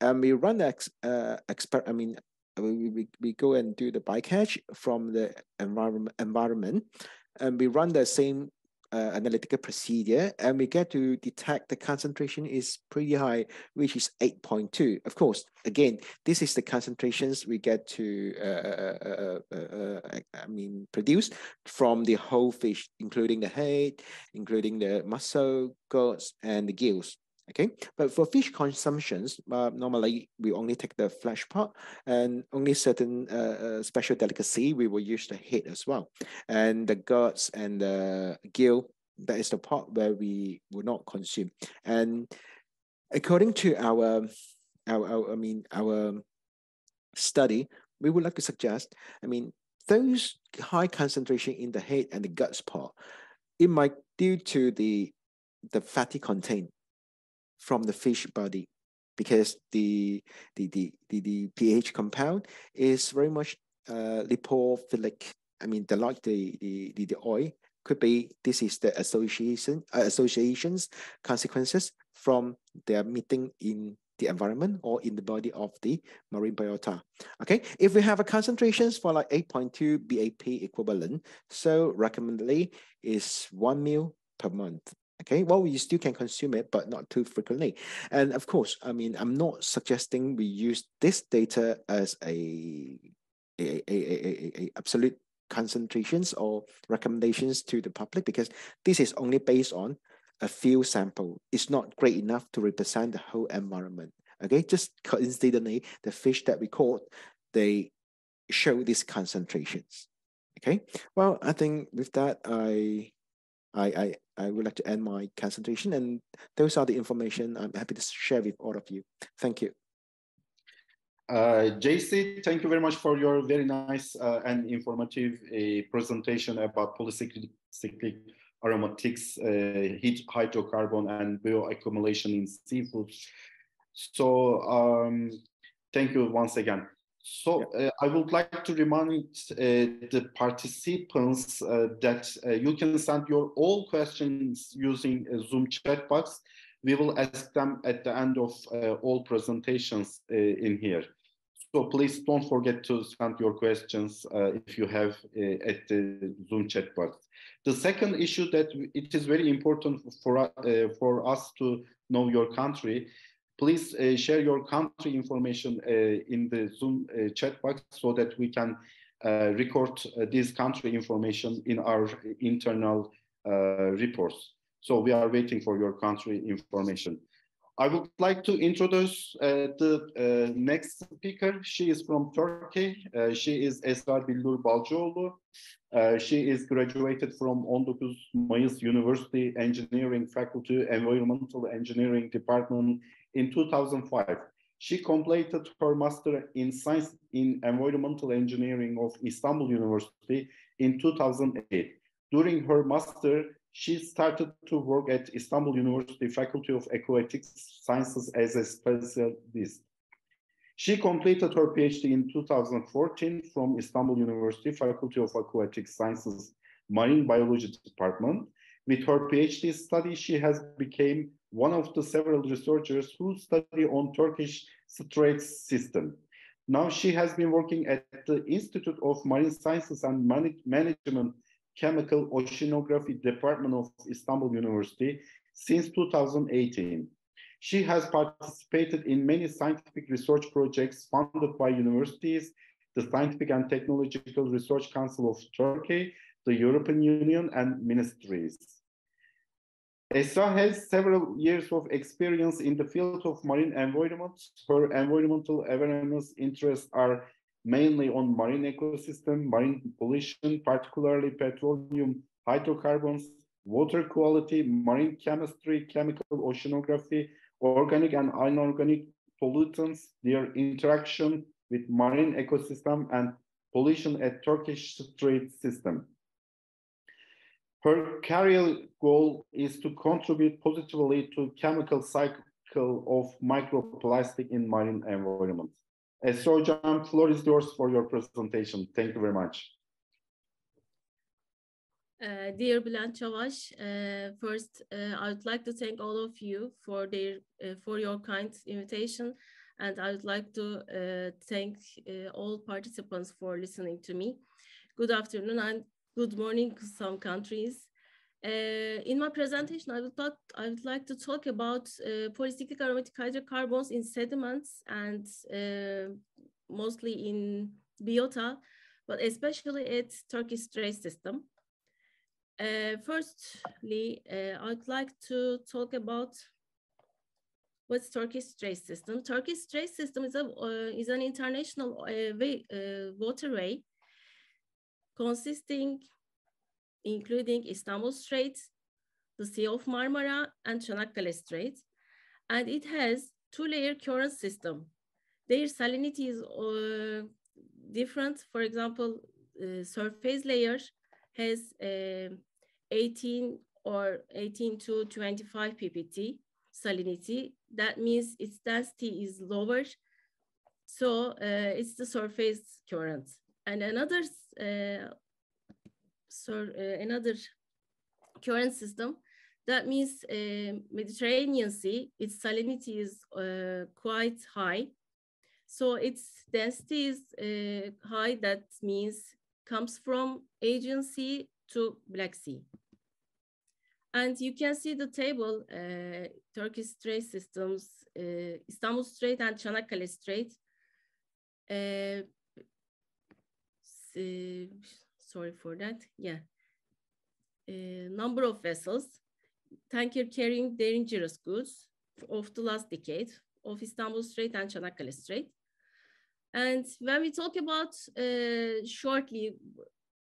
and we run the we go and do the bycatch from the environment, and we run the same analytical procedure, and we get to detect the concentration is pretty high, which is 8.2. Of course, again, this is the concentrations we get to produce from the whole fish, including the head, including the muscle, guts, and the gills. Okay, but for fish consumptions, normally we only take the flesh part, and only certain special delicacy we will use the head as well, and the guts and the gill. That is the part where we will not consume. And according to our study, we would like to suggest, those high concentration in the head and the guts part, it might due to the fatty content from the fish body, because the pH compound is very much lipophilic. The oil could be, this is the associations consequences from their meeting in the environment or in the body of the marine biota. Okay, if we have a concentrations for like 8.2 BAP equivalent, so recommendedly is 1 ml per month. Okay, well, we still can consume it, but not too frequently. And of course, I'm not suggesting we use this data as a absolute concentrations or recommendations to the public, because this is only based on a few sample. It's not great enough to represent the whole environment. Okay, just coincidentally, the fish that we caught, they show these concentrations. Okay, well, I think with that, I would like to end my concentration, and those are the information I'm happy to share with all of you. Thank you. JC, thank you very much for your very nice and informative presentation about polycyclic aromatics, hydrocarbon, and bioaccumulation in seafood. So thank you once again. So I would like to remind the participants that you can send your all questions using a Zoom chat box. We will ask them at the end of all presentations in here. So please don't forget to send your questions if you have at the Zoom chat box. The second issue that it is very important for us to know your country. Please share your country information in the Zoom chat box so that we can record this country information in our internal reports. So we are waiting for your country information. I would like to introduce the next speaker. She is from Turkey. She is Esrar Billur Balcıoğlu. She is graduated from 19 Mayıs University Engineering Faculty, Environmental Engineering Department in 2005. She completed her Master in Science in Environmental Engineering of Istanbul University in 2008. During her Master, she started to work at Istanbul University Faculty of Aquatic Sciences as a specialist. She completed her PhD in 2014 from Istanbul University Faculty of Aquatic Sciences Marine Biology Department. With her PhD study, she has become one of the several researchers who study on Turkish straits system. Now she has been working at the Institute of Marine Sciences and Management Chemical Oceanography Department of Istanbul University since 2018. She has participated in many scientific research projects funded by universities, the Scientific and Technological Research Council of Turkey, the European Union, and ministries. Esra has several years of experience in the field of marine environment. Her environmental awareness interests are mainly on marine ecosystem, marine pollution, particularly petroleum hydrocarbons, water quality, marine chemistry, chemical oceanography, organic and inorganic pollutants, their interaction with marine ecosystem, and pollution at Turkish strait system. Her career goal is to contribute positively to chemical cycle of microplastic in marine environment. Esra Hocam, floor is yours for your presentation. Thank you very much. Dear Bülent Çavaş, first I would like to thank all of you for your kind invitation, and I would like to thank all participants for listening to me. Good afternoon and good morning to some countries. In my presentation, I would like to talk about polycyclic aromatic hydrocarbons in sediments and mostly in biota, but especially at Turkish strait system. Firstly, I'd like to talk about what's Turkish strait system. Turkish strait system is an international waterway including Istanbul Strait, the Sea of Marmara, and Çanakkale Strait, and it has two-layer current system. Their salinity is different. For example, surface layer has 18 to 25 ppt salinity. That means its density is lower, so it's the surface current. And another current system, that means Mediterranean Sea, its salinity is quite high. So its density is high, that means comes from Aegean Sea to Black Sea. And you can see the table, Turkish strait systems, Istanbul Strait and Çanakkale Strait. Sorry for that, yeah. Number of vessels, tanker carrying dangerous goods of the last decade of Istanbul Strait and Çanakkale Strait. And when we talk about shortly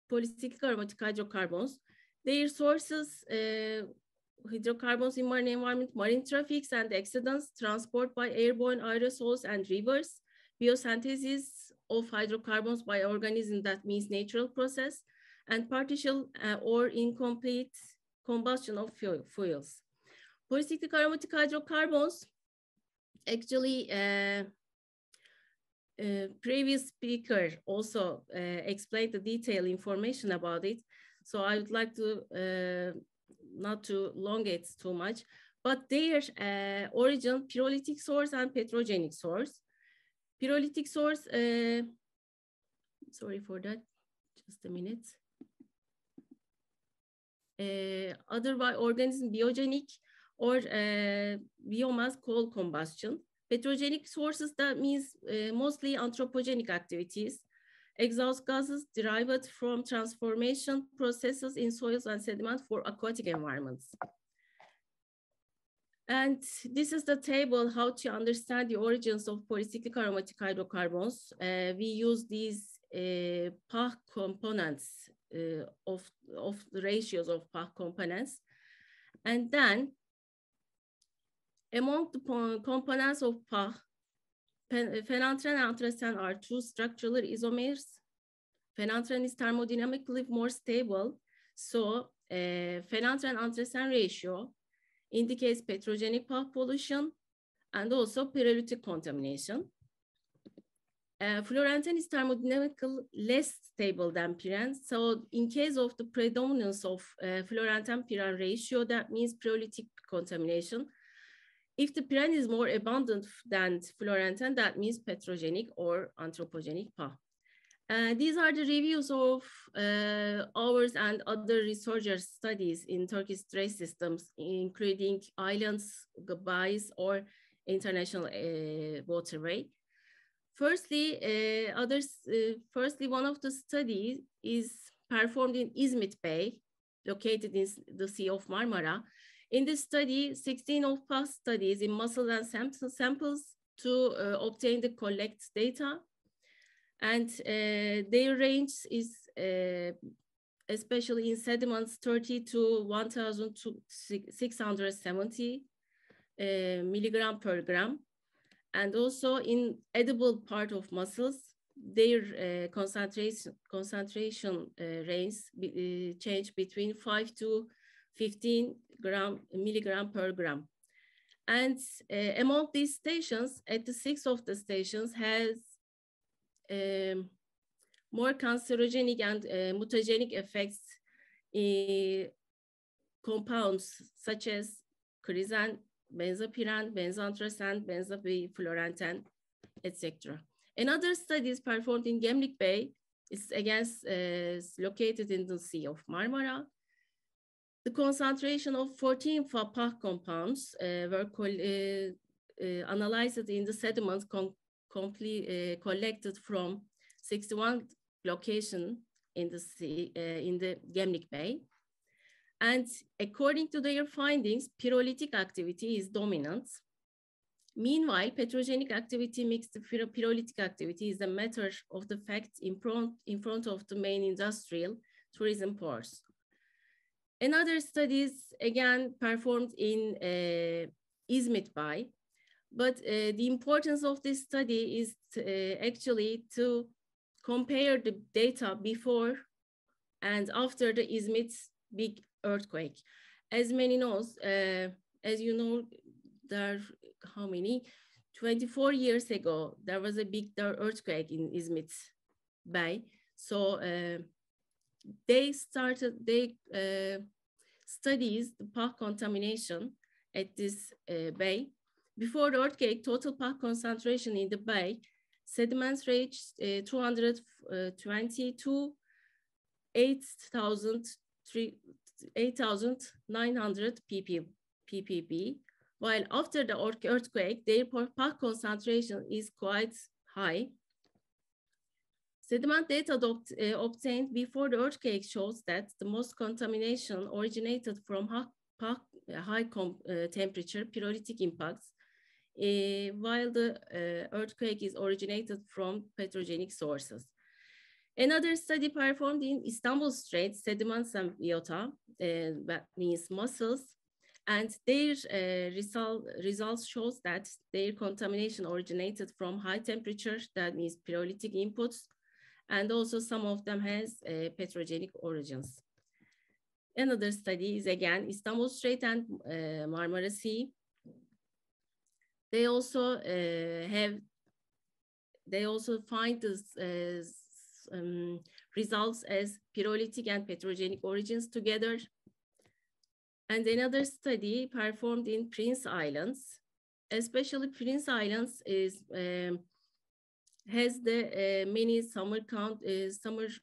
polycyclic aromatic hydrocarbons, their sources, hydrocarbons in marine environment, marine traffics and accidents, transport by airborne aerosols and rivers, biosynthesis of hydrocarbons by organisms, that means natural process, and partial or incomplete combustion of fuels. Polycyclic aromatic hydrocarbons, actually, previous speaker also explained the detailed information about it. So I would like to not to elongate too much, but their origin, pyrolytic source and petrogenic source. Pyrolytic source, sorry for that, just a minute. Otherwise, organism biogenic or biomass coal combustion. Petrogenic sources, that means mostly anthropogenic activities, exhaust gases derived from transformation processes in soils and sediment for aquatic environments. And this is the table how to understand the origins of polycyclic aromatic hydrocarbons. We use these PAH components of the ratios of PAH components. And then Among the components of PAH, phenanthren and anthracene are two structural isomers. Phenanthren is thermodynamically more stable, so phenanthren anthracene ratio indicates petrogenic PAH pollution and also pyrolytic contamination. Fluorantane is thermodynamically less stable than pyran, so in case of the predominance of fluorantane-pyran ratio, that means pyrolytic contamination. If the pyran is more abundant than fluorantane, that means petrogenic or anthropogenic PAH. These are the reviews of ours and other researchers' studies in Turkish trace systems, including islands, bays, or international waterway. Firstly, one of the studies is performed in İzmit Bay, located in the Sea of Marmara. In this study, 16 of past studies in mussels and samples to obtain the collect data. And their range is especially in sediments 30 to 1,670 milligram per gram. And also in edible part of mussels, their concentration range change between 5 to 15 milligram per gram. And among these stations, 86 of the stations has more cancerogenic and mutagenic effects in compounds such as crizan, benzopyran, benzanthracene, benzopyrfluorantane, etc. Another study is performed in Gemlik Bay. It's again located in the Sea of Marmara. The concentration of 14 PAH compounds were analyzed in the sediments collected from 61 locations in the sea, in the Gemlik Bay. And according to their findings, pyrolytic activity is dominant. Meanwhile, petrogenic activity mixed with pyrolytic activity is a matter of the fact in front of the main industrial tourism ports. Another studies again performed in İzmit Bay, but the importance of this study is actually to compare the data before and after the İzmit big earthquake. As many knows, as you know, there how many? 24 years ago, there was a big earthquake in İzmit Bay. So they studies the PAH contamination at this bay. Before the earthquake, total PAH concentration in the bay, sediments reached 220 to 8,900 ppb, while after the earthquake, their PAH concentration is quite high. Sediment data obtained before the earthquake shows that the most contamination originated from high temperature pyrolytic impacts, while the earthquake is originated from petrogenic sources. Another study performed in Istanbul Strait, sediments and biota, that means mussels, and their results shows that their contamination originated from high temperature, that means pyrolytic inputs, and also some of them has petrogenic origins. Another study is again Istanbul Strait and Marmara Sea. They also find this results as pyrolytic and petrogenic origins together. And another study performed in Prince Islands, especially Prince Islands is has the many summer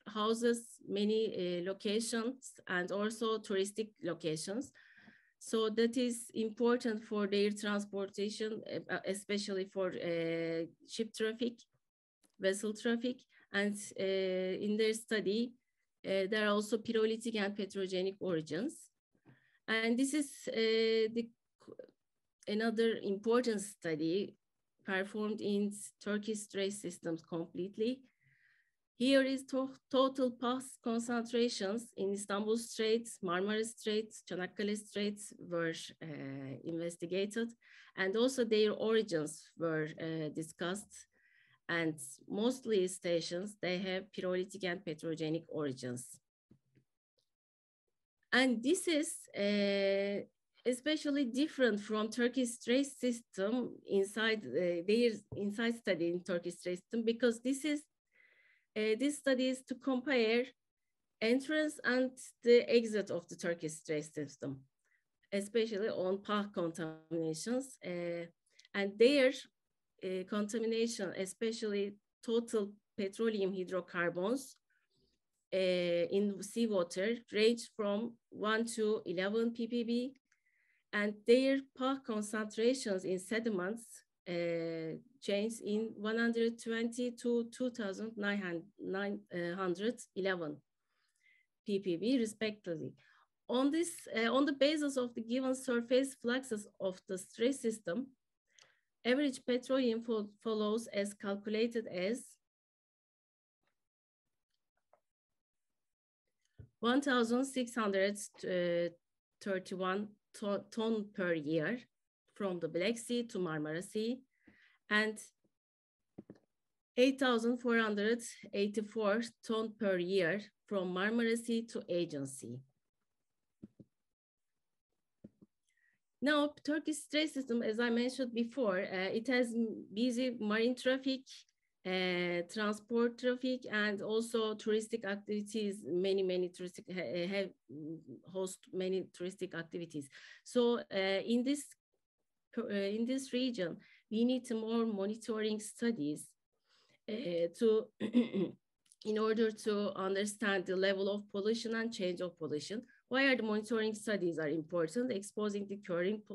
houses, many locations, and also touristic locations. So that is important for their transportation, especially for ship traffic, vessel traffic. And in their study, there are also pyrolytic and petrogenic origins. And this is another important study performed in Turkish trace systems completely. Here is total past concentrations in Istanbul Straits, Marmara Straits, Çanakkale Straits were investigated, and also their origins were discussed. And mostly stations, they have pyrolytic and petrogenic origins. And this is especially different from Turkish Straits system inside their inside study in Turkish Straits system, because this study is to compare entrance and the exit of the Turkish Straits system, especially on PAH contaminations, and their contamination, especially total petroleum hydrocarbons in seawater, range from 1 to 11 ppb, and their PAH concentrations in sediments change in 120 to 2,911 ppb respectively. On the basis of the given surface fluxes of the Straits system, average petroleum follows as calculated as 1,631 ton per year from the Black Sea to Marmara Sea, and 8,484 ton per year from Marmara Sea to Aegean Sea. Now, Turkish Straits system, as I mentioned before, it has busy marine traffic, transport traffic, and also touristic activities. Many touristic host many touristic activities. So in this region, we need more monitoring studies to in order to understand the level of pollution and change of pollution. Why are the monitoring studies are important? Exposing the current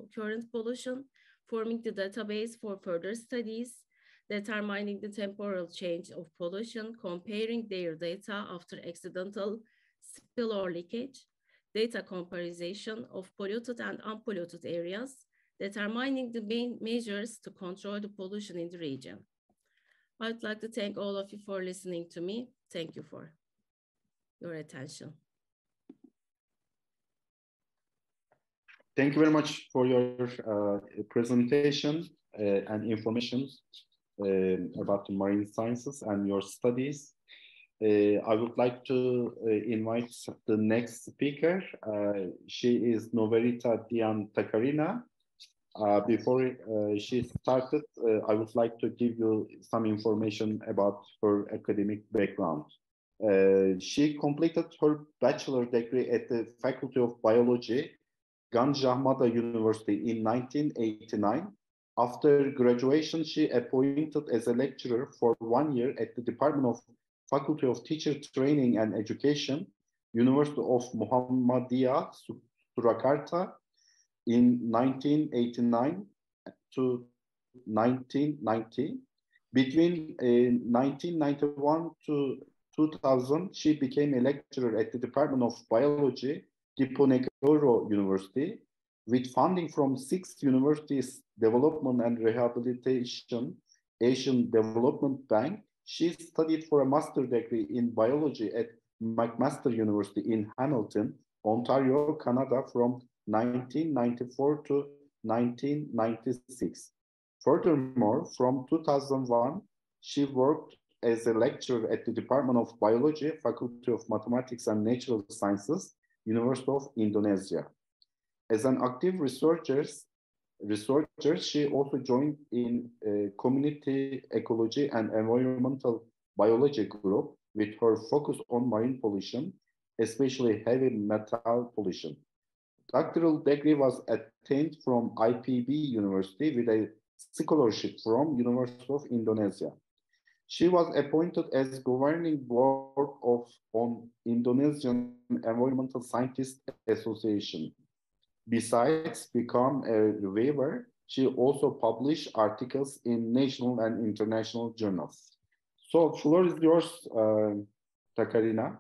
pollution, forming the database for further studies, determining the temporal change of pollution, comparing their data after accidental spill or leakage, data comparison of polluted and unpolluted areas, determining the main measures to control the pollution in the region. I'd like to thank all of you for listening to me. Thank you for your attention. Thank you very much for your presentation and information about the marine sciences and your studies. I would like to invite the next speaker. She is Noverita Dian Takarina. Before she started, I would like to give you some information about her academic background. She completed her bachelor degree at the Faculty of Biology, Ganj-Ahmada University in 1989. After graduation, she appointed as a lecturer for 1 year at the Department of Faculty of Teacher Training and Education, University of Muhammadiyah, Surakarta, in 1989 to 1990. Between 1991 to 2000, she became a lecturer at the Department of Biology, Diponegoro University, with funding from 6 universities, Development and Rehabilitation, Asian Development Bank. She studied for a master's degree in biology at McMaster University in Hamilton, Ontario, Canada, from 1994 to 1996. Furthermore, from 2001, she worked as a lecturer at the Department of Biology, Faculty of Mathematics and Natural Sciences, University of Indonesia. As an active researcher, she also joined in Community Ecology and Environmental Biology group with her focus on marine pollution, especially heavy metal pollution. Doctoral degree was attained from IPB University with a scholarship from University of Indonesia. She was appointed as governing board on Indonesian Environmental Scientists Association. Besides become a reviewer, she also published articles in national and international journals. So, floor is yours, Takarina.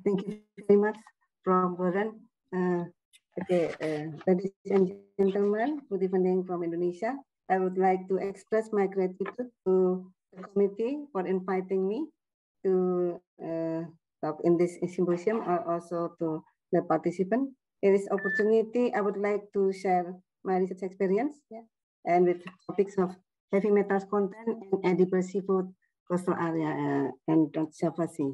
Thank you very much, Prof. Boran. Ladies and gentlemen, good evening from Indonesia. I would like to express my gratitude to the committee for inviting me to talk in this symposium, or also to the participant. In this opportunity, I would like to share my research experience, and with topics of heavy metals content and edible seafood coastal area and Java Sea.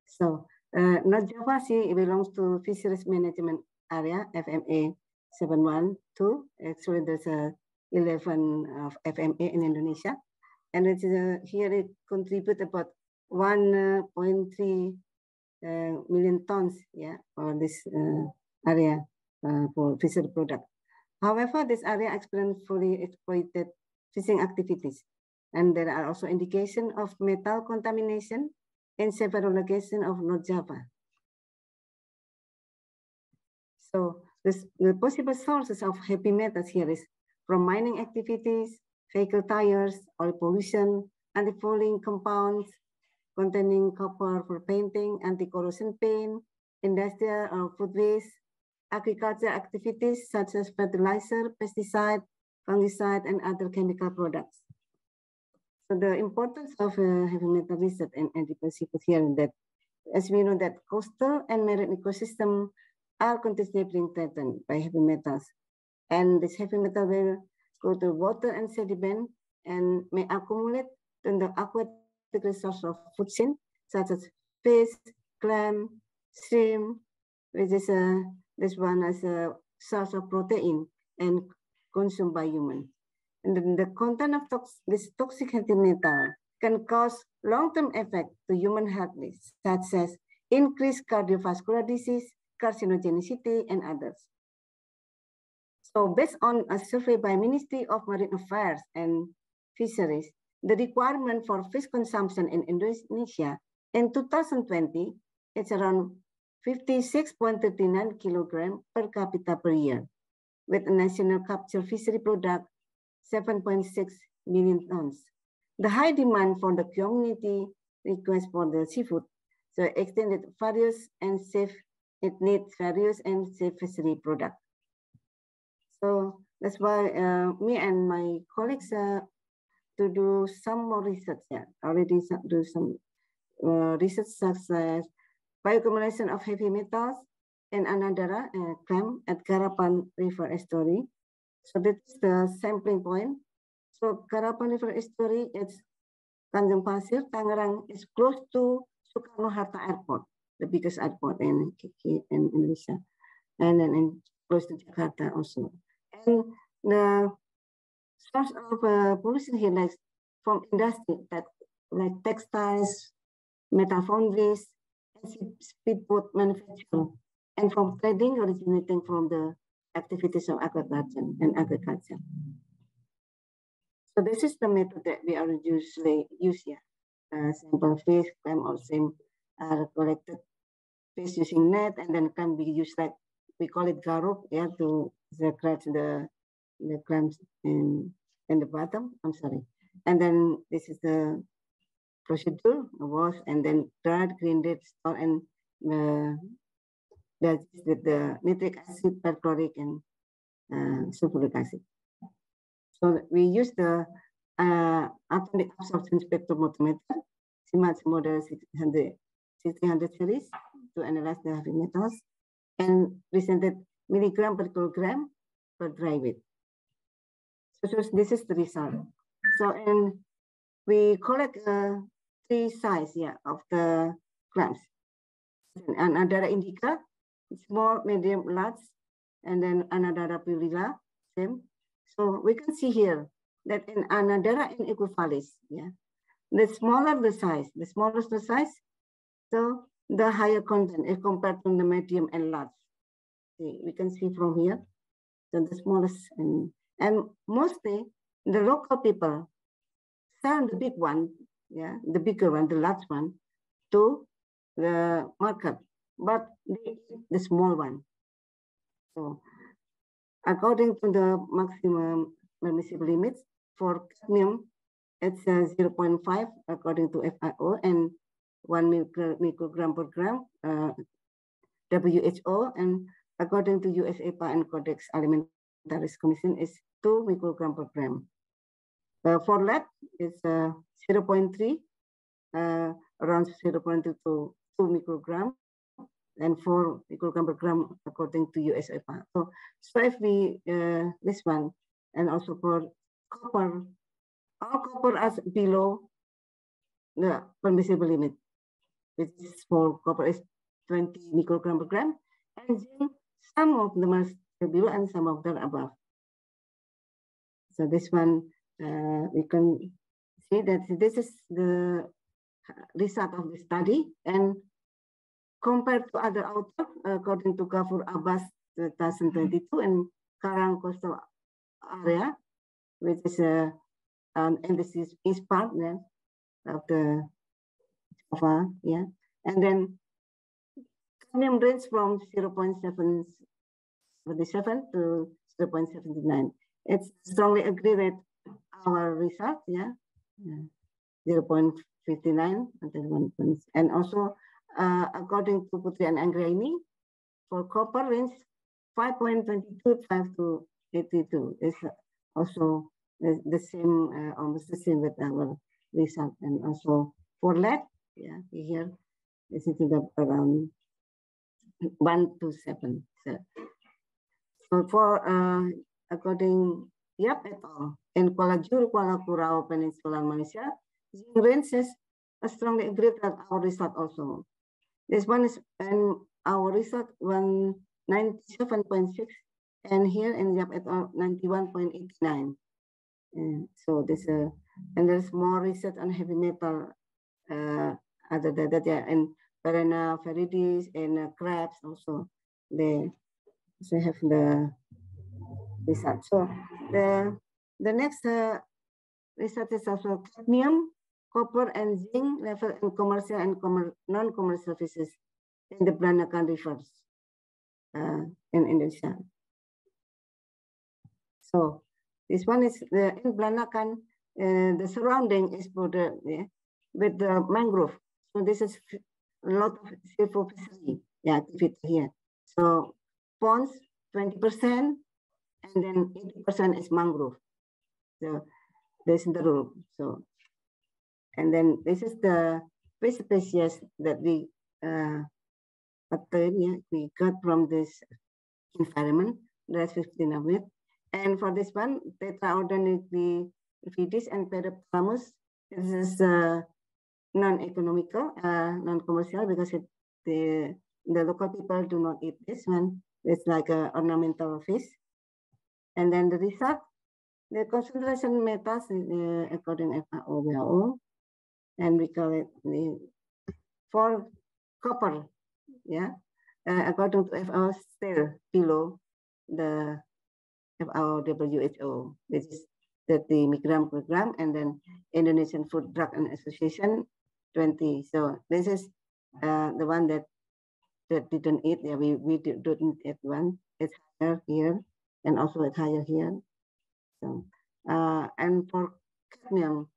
So, North Java Sea belongs to Fisheries Management Area, FMA 712. Actually, there's 11 of FMA in Indonesia. And it's, here it contributes about 1.3 million tons, for this area for fishery product. However, this area experiences fully exploited fishing activities. And there are also indications of metal contamination in several locations of North Java. So the possible sources of heavy metals here is from mining activities, vehicle tires, oil pollution, anti-fouling compounds containing copper for painting, anti-corrosion paint, industrial or food waste, agriculture activities such as fertilizer, pesticide, fungicide, and other chemical products. So the importance of heavy metal research and edible seafood here is that, as we know, that coastal and marine ecosystem are continuously being threatened by heavy metals. And this heavy metal will go to water and sediment and may accumulate in the aquatic resource of food chain, such as fish, clam, shrimp, which is this one as a source of protein and consumed by humans. And then the content of this toxic heavy metal can cause long-term effect to human health, such as increased cardiovascular disease, carcinogenicity, and others. So based on a survey by Ministry of Marine Affairs and Fisheries, the requirement for fish consumption in Indonesia in 2020 is around 56.39 kilograms per capita per year, with a national capture fishery product 7.6 million tons. The high demand for the community request for the seafood, so extended various and safe, it needs various and safe fishery product. So that's why me and my colleagues to do some more research, already do some research such as bioaccumulation of heavy metals in Anandara camp at Garapan River Estuary. So that's the sampling point. So Garapan River Estuary, it's Tanjung Pasir, Tangerang, is close to Soekarno-Hatta Airport, the biggest airport in Indonesia, and then close to Jakarta also. And the source of pollution here, like from industry, that like textiles, metal foundries, speedboat manufacturing, and from trading originating from the activities of agriculture. So this is the method that we are usually use here. Sample fish, clam, or same are collected fish using net, and then can be used like we call it garuk, to scratch the clams in the bottom. I'm sorry. And then this is the procedure, wash, and then dried, grinded, store, and with the nitric acid, perchloric, and sulfuric acid. So we use the atomic absorption spectrophotometer, CMAT model 1600 series, to analyze the heavy metals, and presented milligram per kilogram per dry weight. So this is the result. So and we collect three sizes of the clams. Another indica, small, medium, large, and then another purilla, same. So we can see here that in Anadara and Equifalis, the smaller the size, so the higher content is compared to the medium and large. See, we can see from here, so the smallest, and mostly the local people sell the big one, the bigger one, the large one, to the market, but they eat the small one. So according to the maximum permissible limits for cadmium, it's 0.5 according to FIO, and 1 microgram per gram WHO, and according to US EPA and Codex Alimentaris Commission is 2 microgram per gram. For lead, it's 0.3, around 0.2 to 2 microgram, and 4 microgram per gram according to US EPA. So if we, this one, and also for copper, all copper is below the permissible limit, which is for copper is 20 microgram per gram, and zinc, some of them are below and some of them above. So this one, we can see that this is the result of the study, and compared to other authors, according to Kafur Abbas 2022 and Karang Coastal Area, which is and this is east part of the Java, yeah, and then cadmium range from 0.77 to 0.79. It's strongly agree with our result, yeah, 0.59 until 1. And also, according to Putri and Anggraini, for copper range 5.22 to 82 is also the same, almost the same with our result. And also for lead, yeah, here this is around 1 to 7. So for according Yap et al. In Kuala Juru, Kuala Kurau Peninsula, Malaysia, zinc range is strongly agreed with our result also. This one is, and our result 197.6, and here in Yap et al. 91.89. So this, and there's more research on heavy metal other than that, yeah, and Perena, Feridis, and crabs also, they have the result. So the next result is also cadmium, copper, and zinc level in commercial and non-commercial fishes in the Peranakan rivers in Indonesia. So this one is in Peranakan, the surrounding is bordered with the mangrove. So this is a lot of silvophycery, yeah, activity here. So ponds 20%, and then 80% is mangrove. So this is the rule. So, and then this is the fish species that we obtained, yeah, we got from this environment. There's 15 of it. And for this one, tetraodontically Fidis and Pedophthalmus, this is non-economical, non-commercial, because the local people do not eat this one. It's like an ornamental fish. And then the result, the concentration metals according to FAO, and we call it for copper, yeah, according to FAO, still below the FAO WHO, which is 30 microgram per gram, and then Indonesian Food Drug and Association 20. So this is the one that didn't eat. Yeah, we didn't eat one. It's higher here, and also it's higher here. So and for cadmium,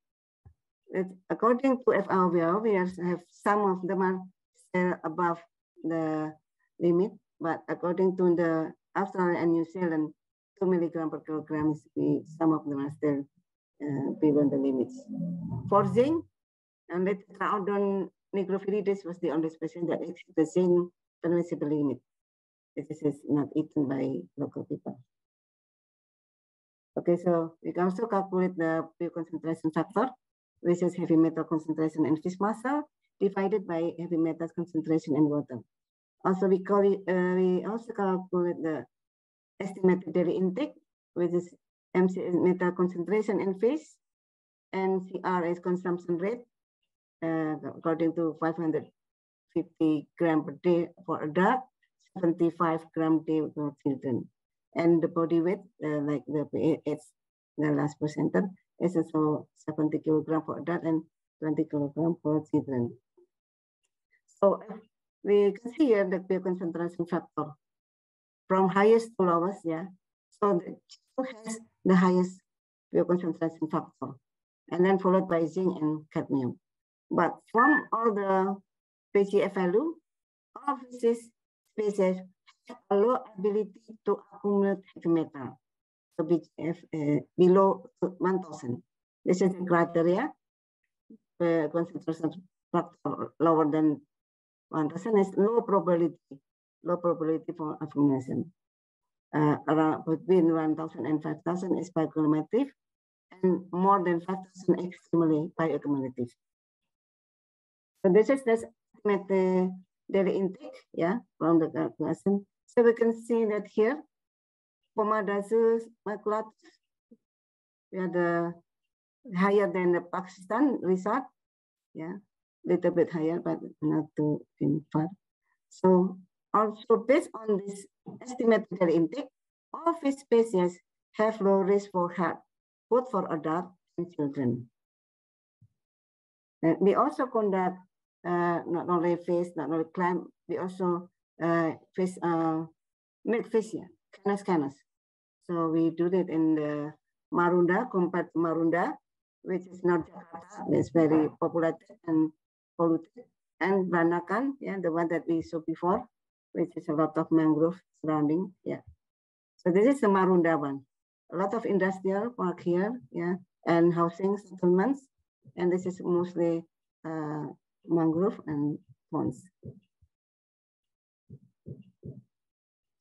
it's according to FAO, we have some of them are still above the limit, but according to the Australia and New Zealand, 2 milligram per kilogram, some of them are still below the limits. For zinc, and the Tetraodon nigroviridis was the only species that exceeds the zinc permissible limit. This is not eaten by local people. Okay, so we can also calculate the pure concentration factor, which is heavy metal concentration in fish muscle divided by heavy metals concentration in water. Also, we also calculate the estimated daily intake, which is MC is metal concentration in fish, and CR is consumption rate, according to 550 gram per day for adult, 75 gram per day for children. And the body weight, like it's the last percentile, is also 70 kilogram for adult and 20 kilogram for children. So we can see here the pure concentration factor from highest to lowest, yeah. So the zinc has the highest pure concentration factor, and then followed by zinc and cadmium. But from all the PCF value, all of these species have a low ability to accumulate heavy metal, so below 1,000. This is the criteria. The concentration factor lower than 1,000 is low probability for affirmation. Around between 1,000 and 5,000 is bioaccumulative, and more than 5,000 extremely bioaccumulative. So this is the estimate daily intake, yeah, from the calculation. So we can see that here, Pomadasus maculatus, we are the higher than the Pakistan result, yeah, little bit higher, but not too far. So also based on this estimated daily intake, all fish species have low risk for heart, both for adults and children. And we also conduct not only fish, not only clam, we also fish, milk fish, canas. So we do that in the Marunda, compared to Marunda, which is North Jakarta, it's very populated and polluted. And Banakan, yeah, the one that we saw before, which is a lot of mangrove surrounding, yeah. So this is the Marunda one. A lot of industrial park here, yeah, and housing settlements. And this is mostly mangrove and ponds.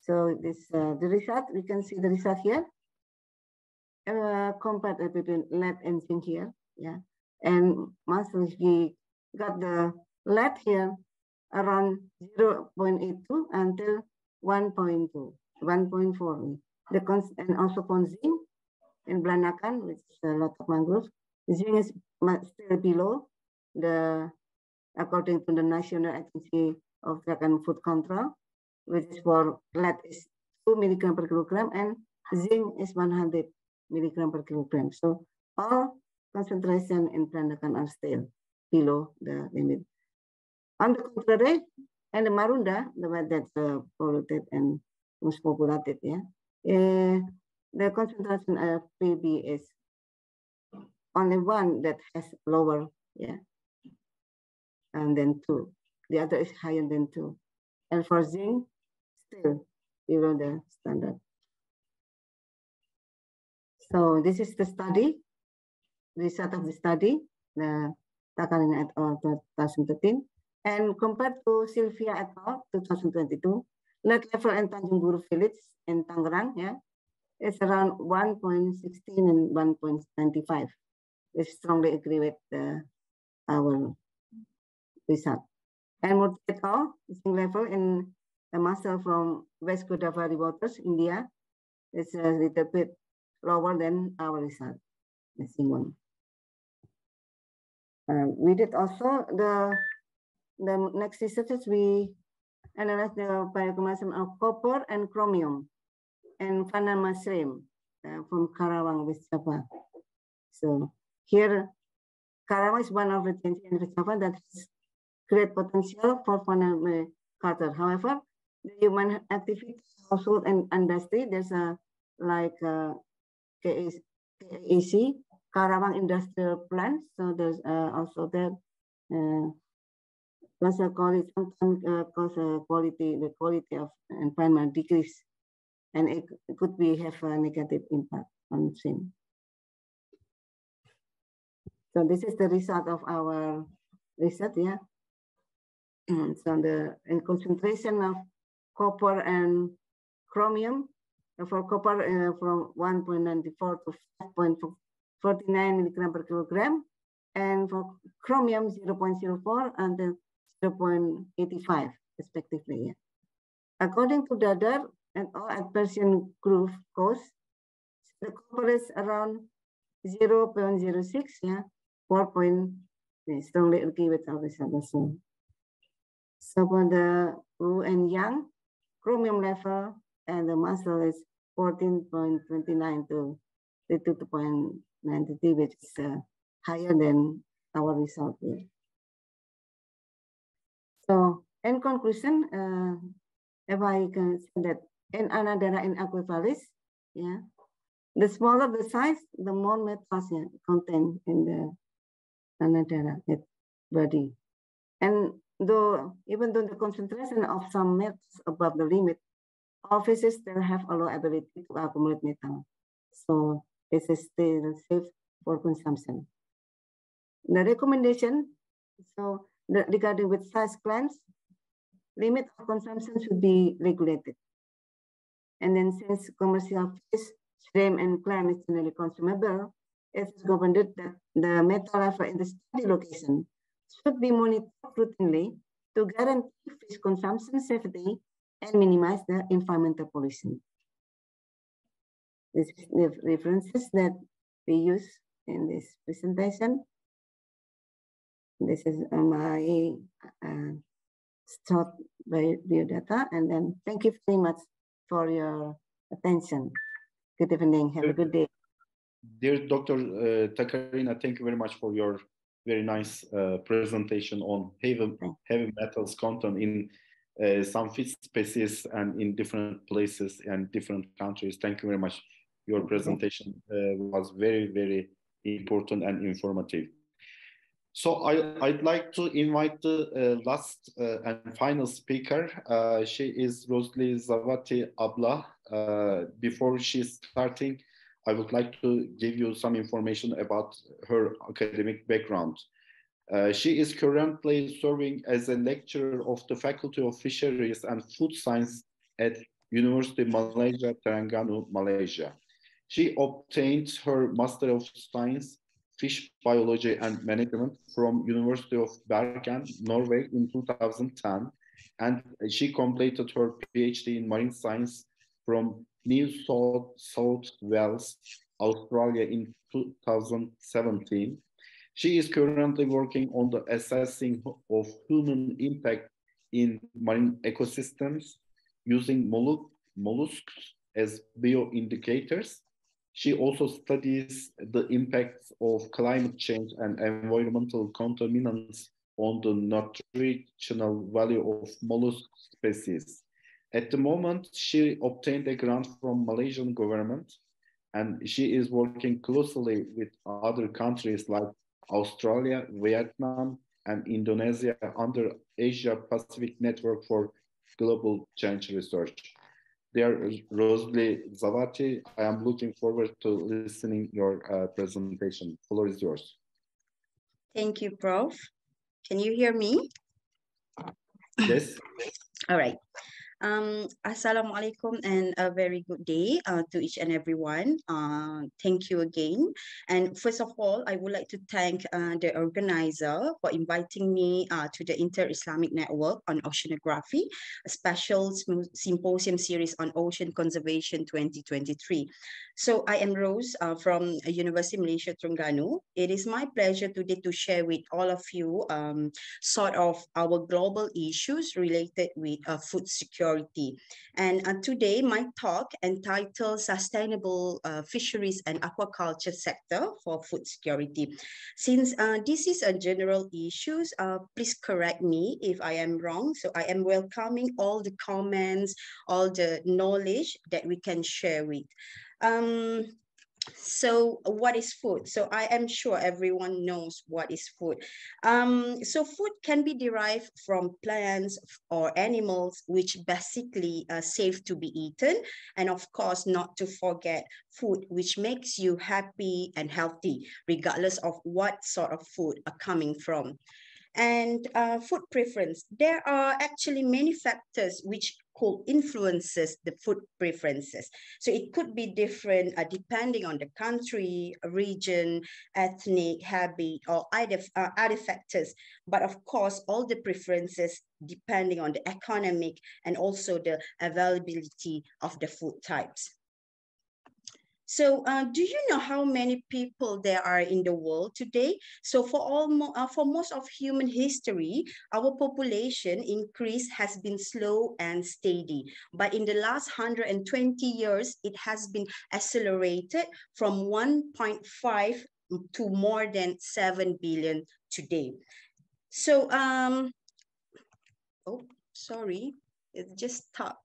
So this the result, we can see the result here. Compared between lead and zinc here, yeah. And mostly we got the lead here around 0.82 until 1.2, 1.4. And also on zinc in Blanakan, which is a lot of mangrove. Zinc is still below the, according to the National Agency of Drug and Food Control, which is for lead is 2 milligram per kilogram and zinc is 100 milligram per kilogram. So all concentration in Blanakan are still below the limit. On the contrary, and the Marunda, the one that's polluted and most populated, yeah, the concentration of PB is only one that has lower, yeah, and then 2. The other is higher than 2. And for zinc, still below the standard. So this is the study, result of the study, the Takalina et al. 2013. And compared to Sylvia et al. 2022, lead level in Tanjung Guru village in Tangerang, yeah, it's around 1.16 and 1.95. We strongly agree with our result. And Murthy et al. Zinc level in the muscle from West Godavari waters, India, is a little bit lower than our result, the zinc one. We did also the next research, we analyzed the bioaccumulation of copper and chromium and Fana mushroom from Karawang, West Java. So here, Karawang is one of the things in West Java that has great potential for Fana culture. However, the human activity, household and industry, there's a like KAC, Karawang Industrial Plant. So there's also that quality, sometimes the quality of environment decrease, and it could be have a negative impact on zinc. So this is the result of our research, yeah. So the concentration of copper and chromium, for copper from 1.94 to 5.49 milligram per kilogram, and for chromium 0.04 and 0.85 respectively. Yeah. According to Dadar and all at Persian groove coast, the copper is around 0.06, yeah, 4. Strongly agree with our result also. So for the Wu and Yang, chromium level and the muscle is 14.29 to 32.93, which is higher than our result here. So in conclusion, if I can say that in Anadara in Aquafalis, yeah, the smaller the size, the more metals contained in the Anadara body. And even though the concentration of some metals above the limit, all fishes still have a low ability to accumulate metal. So this is still safe for consumption. The recommendation, regarding with such claims, limit of consumption should be regulated. And then since commercial fish, shrimp, and clam is generally consumable, it is recommended that the metal level in the study location should be monitored routinely to guarantee fish consumption safety and minimize the environmental pollution. This is the references that we use in this presentation. This is my short biodata, and then thank you very much for your attention. Good evening, have a good day. Dear Dr. Takarina, thank you very much for your very nice presentation on heavy metals content in some fish species and in different places and different countries. Thank you very much. Your presentation was very, very important and informative. So I'd like to invite the last and final speaker. She is Rozli Zavati Abla. Before she's starting, I would like to give you some information about her academic background. She is currently serving as a lecturer of the Faculty of Fisheries and Food Science at University of Malaysia, Terengganu, Malaysia. She obtained her Master of Science, Fish Biology and Management from University of Bergen, Norway in 2010, and she completed her PhD in Marine Science from New South Wales, Australia in 2017. She is currently working on the assessing of human impact in marine ecosystems using mollusks as bioindicators. She also studies the impacts of climate change and environmental contaminants on the nutritional value of mollusk species. At the moment, she obtained a grant from Malaysian government, and she is working closely with other countries like Australia, Vietnam, and Indonesia under Asia Pacific Network for Global Change Research. Dear Rozli Zavati, I am looking forward to listening your presentation. The floor is yours. Thank you, Prof. Can you hear me? Yes. All right. Assalamualaikum and a very good day to each and everyone. Thank you again. And first of all, I would like to thank the organizer for inviting me to the Inter-Islamic Network on Oceanography, a special symposium series on ocean conservation 2023. So I am Rose from University of Malaysia, Terengganu. It is my pleasure today to share with all of you sort of our global issues related with food security. And today my talk entitled Sustainable Fisheries and Aquaculture Sector for Food Security. Since this is a general issue, please correct me if I am wrong. So I am welcoming all the comments, all the knowledge that we can share with. So what is food? So I am sure everyone knows what is food. So food can be derived from plants or animals, which basically are safe to be eaten. And of course, not to forget food, which makes you happy and healthy, regardless of what sort of food are coming from. And food preference. There are actually many factors which could influences the food preferences. So it could be different depending on the country, region, ethnic, habit, or other factors. But of course, all the preferences depending on the economic and also the availability of the food types. So do you know how many people there are in the world today? So for most of human history, our population increase has been slow and steady. But in the last 120 years, it has been accelerated from 1.5 to more than 7 billion today. So, oh, sorry, it just stopped.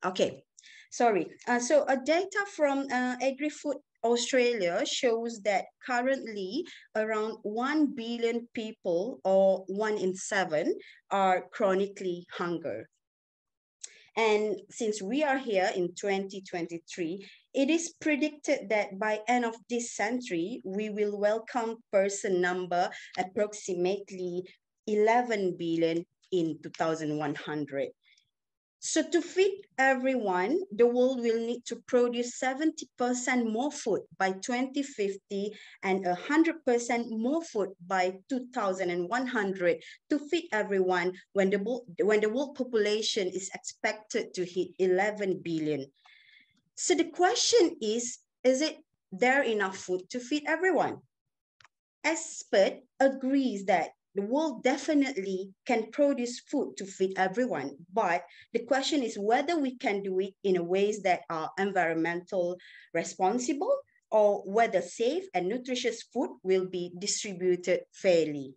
Okay, sorry. So data from Agri-Food Australia shows that currently around 1 billion people, or 1 in 7, are chronically hungry. And since we are here in 2023, it is predicted that by end of this century, we will welcome person number approximately 11 billion in 2100. So to feed everyone, the world will need to produce 70% more food by 2050 and 100% more food by 2100 to feed everyone when the world population is expected to hit 11 billion. So the question is it there enough food to feed everyone? Expert agrees that the world definitely can produce food to feed everyone, but the question is whether we can do it in a ways that are environmental responsible or whether safe and nutritious food will be distributed fairly.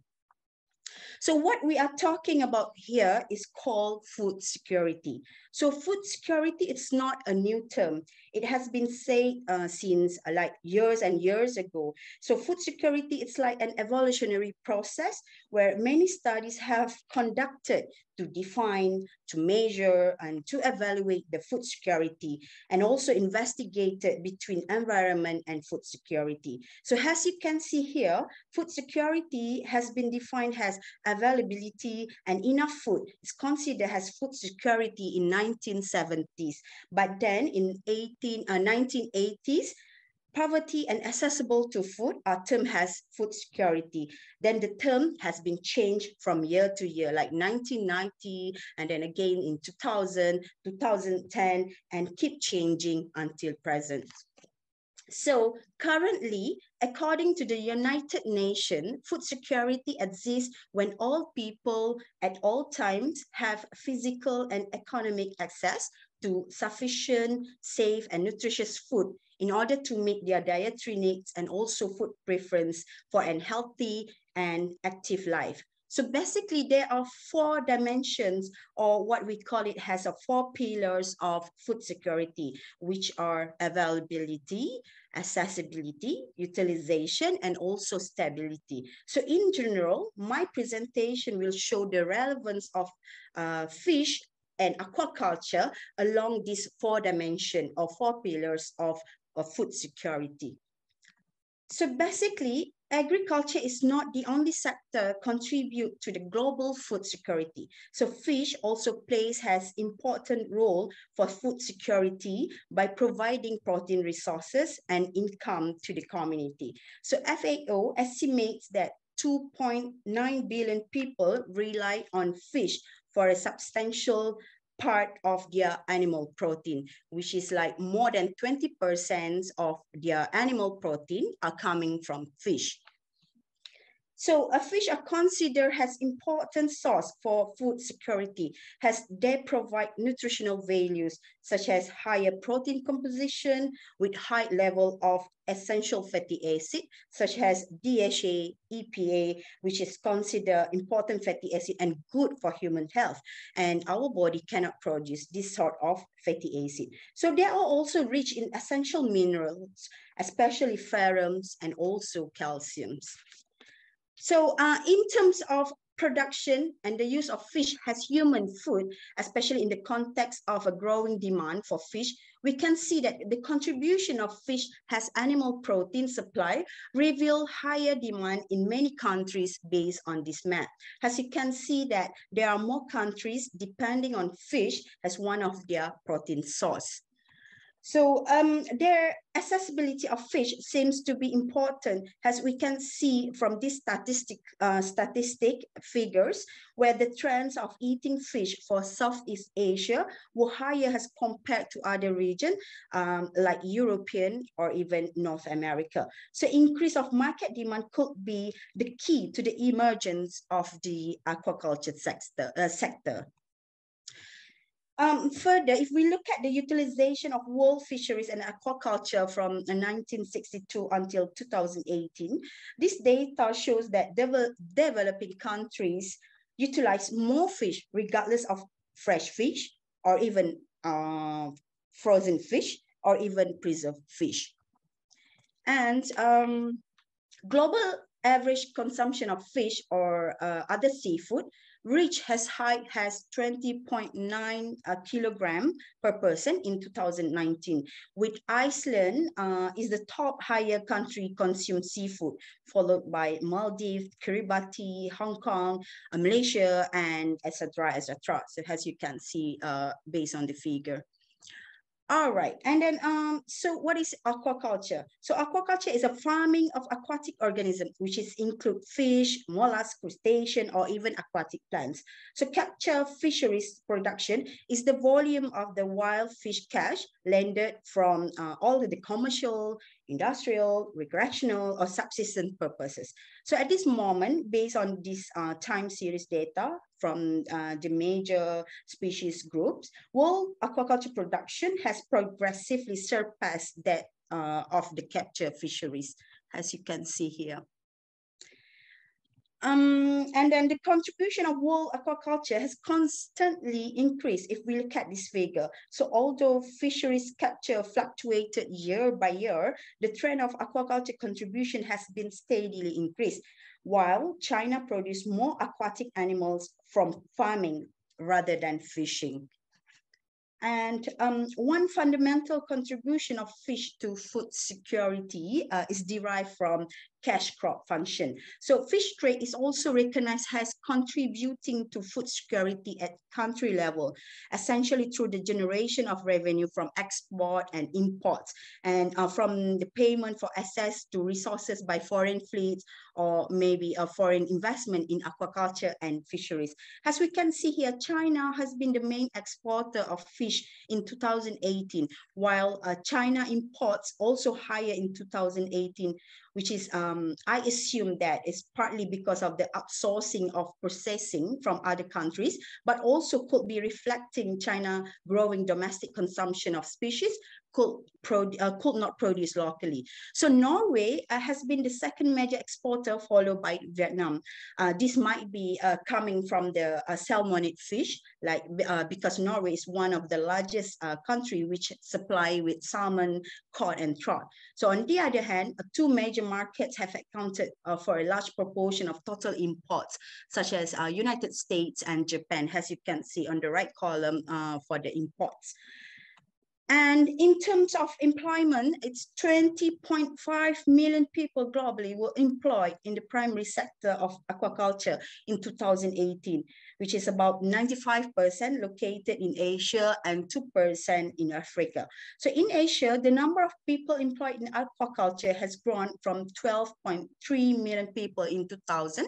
So what we are talking about here is called food security. So food security, it's not a new term. It has been said since like years and years ago. So food security, it's like an evolutionary process where many studies have conducted to define, to measure, and to evaluate the food security, and also investigated between environment and food security. So as you can see here, food security has been defined as availability and enough food. It's considered as food security in 1970s. But then in 1980s, poverty and accessible to food are termed as food security. Then the term has been changed from year to year, like 1990, and then again in 2000, 2010, and keep changing until present. So currently, according to the United Nations, food security exists when all people at all times have physical and economic access to sufficient, safe, and nutritious food in order to meet their dietary needs and also food preference for a healthy and active life. So basically, there are 4 dimensions, or what we call it has 4 pillars of food security, which are availability, accessibility, utilization, and also stability. So in general, my presentation will show the relevance of fish and aquaculture along these 4 dimensions or 4 pillars of food security. So basically, agriculture is not the only sector contribute to the global food security. So fish also plays has important role for food security by providing protein resources and income to the community. So FAO estimates that 2.9 billion people rely on fish for a substantial part of their animal protein, which is like more than 20% of their animal protein are coming from fish. So fish are considered as important source for food security, as they provide nutritional values such as higher protein composition with high level of essential fatty acid, such as DHA, EPA, which is considered important fatty acid and good for human health. And our body cannot produce this sort of fatty acid. So they are also rich in essential minerals, especially ferrums and also calciums. So in terms of production and the use of fish as human food, especially in the context of a growing demand for fish, we can see that the contribution of fish as animal protein supply reveal higher demand in many countries based on this map. As you can see that there are more countries depending on fish as one of their protein source. So their accessibility of fish seems to be important, as we can see from these statistic figures, where the trends of eating fish for Southeast Asia were higher as compared to other regions like European or even North America. So increase of market demand could be the key to the emergence of the aquaculture sector. Further, if we look at the utilization of world fisheries and aquaculture from 1962 until 2018, this data shows that developing countries utilize more fish regardless of fresh fish or even frozen fish or even preserved fish. And global average consumption of fish or other seafood reached as high as 20.9 kilogram per person in 2019, with Iceland is the top higher country consumed seafood, followed by Maldives, Kiribati, Hong Kong, Malaysia, and etc., etc. So as you can see, based on the figure. All right, and then so what is aquaculture? So aquaculture is a farming of aquatic organisms, which include fish, mollusks, crustacean, or even aquatic plants. So capture fisheries production is the volume of the wild fish catch landed from all of the commercial, industrial, recreational, or subsistence purposes. So at this moment, based on this time series data from the major species groups, world aquaculture production has progressively surpassed that of the capture fisheries, as you can see here. And then the contribution of world aquaculture has constantly increased if we look at this figure. So although fisheries capture fluctuated year by year, the trend of aquaculture contribution has been steadily increased, while China produced more aquatic animals from farming rather than fishing. And one fundamental contribution of fish to food security is derived from cash crop function. So fish trade is also recognized as contributing to food security at country level, essentially through the generation of revenue from export and imports, and from the payment for access to resources by foreign fleets, or maybe a foreign investment in aquaculture and fisheries. As we can see here, China has been the main exporter of fish in 2018, while China imports also higher in 2018, which is, I assume that is partly because of the outsourcing of processing from other countries, but also could be reflecting China growing domestic consumption of species could not produce locally. So Norway has been the second major exporter, followed by Vietnam. This might be coming from the salmonid fish, like because Norway is one of the largest country which supply with salmon, cod, and trout. So on the other hand, two major markets have accounted for a large proportion of total imports, such as United States and Japan, as you can see on the right column for the imports. And in terms of employment, it's 20.5 million people globally were employed in the primary sector of aquaculture in 2018, which is about 95% located in Asia and 2% in Africa. So in Asia, the number of people employed in aquaculture has grown from 12.3 million people in 2000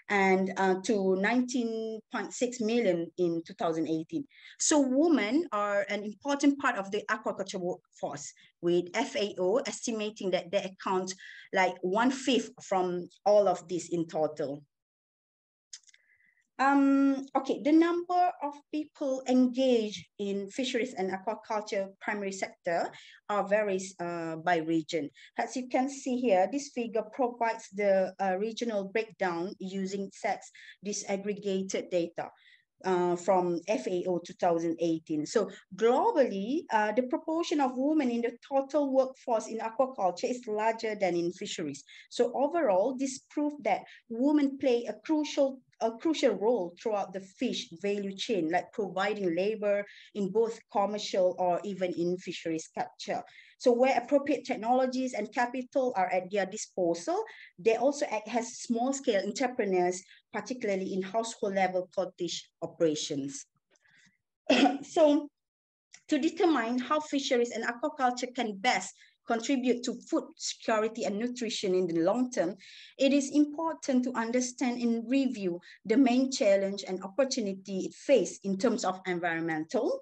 and to 19.6 million in 2018. So women are an important part of the aquaculture workforce, with FAO estimating that they account like 1/5 from all of this in total. Okay, the number of people engaged in fisheries and aquaculture primary sector varies by region. As you can see here, this figure provides the regional breakdown using sex disaggregated data from FAO 2018. So globally, the proportion of women in the total workforce in aquaculture is larger than in fisheries. So overall, this proved that women play a crucial role throughout the fish value chain, like providing labor in both commercial or even in fisheries capture. So where appropriate technologies and capital are at their disposal, they also act as small-scale entrepreneurs, particularly in household-level cottage operations. So to determine how fisheries and aquaculture can best contribute to food security and nutrition in the long term, it is important to understand and review the main challenge and opportunity it faces in terms of environmental,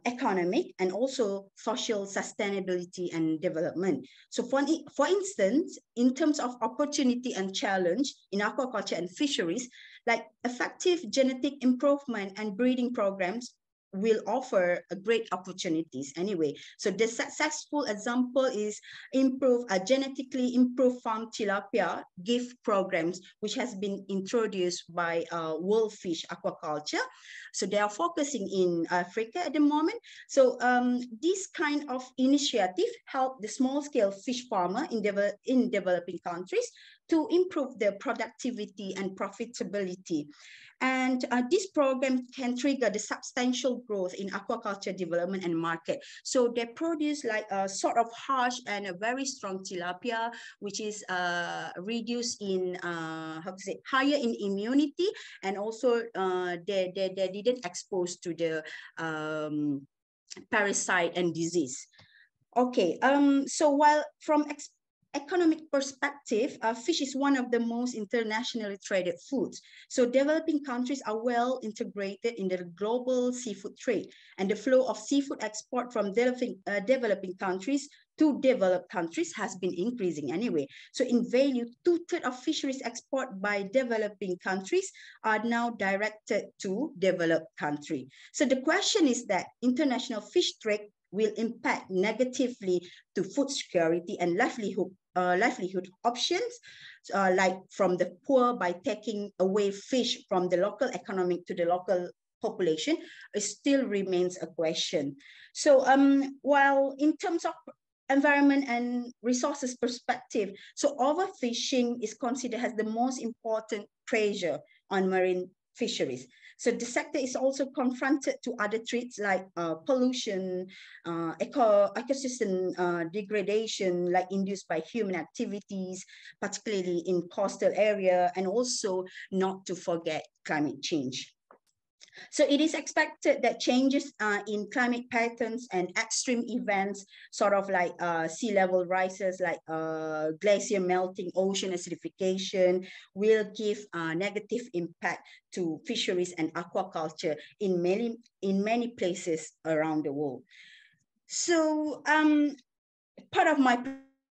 economic, and also social sustainability and development. So for instance, in terms of opportunity and challenge in aquaculture and fisheries, like effective genetic improvement and breeding programs will offer great opportunities anyway. So the successful example is genetically improved farm tilapia gift programs, which has been introduced by World Fish Aquaculture. So they are focusing in Africa at the moment. So this kind of initiative help the small-scale fish farmer in developing countries to improve their productivity and profitability. And this program can trigger the substantial growth in aquaculture development and market. So they produce like a sort of harsh and a very strong tilapia, which is reduced in, higher in immunity, and also they didn't expose to the parasite and disease. Okay, so while from economic perspective, fish is one of the most internationally traded foods. So developing countries are well integrated in the global seafood trade, and the flow of seafood export from developing countries to developed countries has been increasing anyway. So in value, 2/3 of fisheries export by developing countries are now directed to developed country. So the question is that international fish trade will impact negatively to food security and livelihood options, like from the poor by taking away fish from the local economy to the local population, it still remains a question. So while in terms of environment and resources perspective, so overfishing is considered as the most important pressure on marine fisheries. So the sector is also confronted to other threats like pollution, ecosystem degradation, like induced by human activities, particularly in coastal area, and also not to forget climate change. So it is expected that changes in climate patterns and extreme events, sort of like sea level rises, like glacier melting, ocean acidification, will give a negative impact to fisheries and aquaculture in many places around the world. So part of my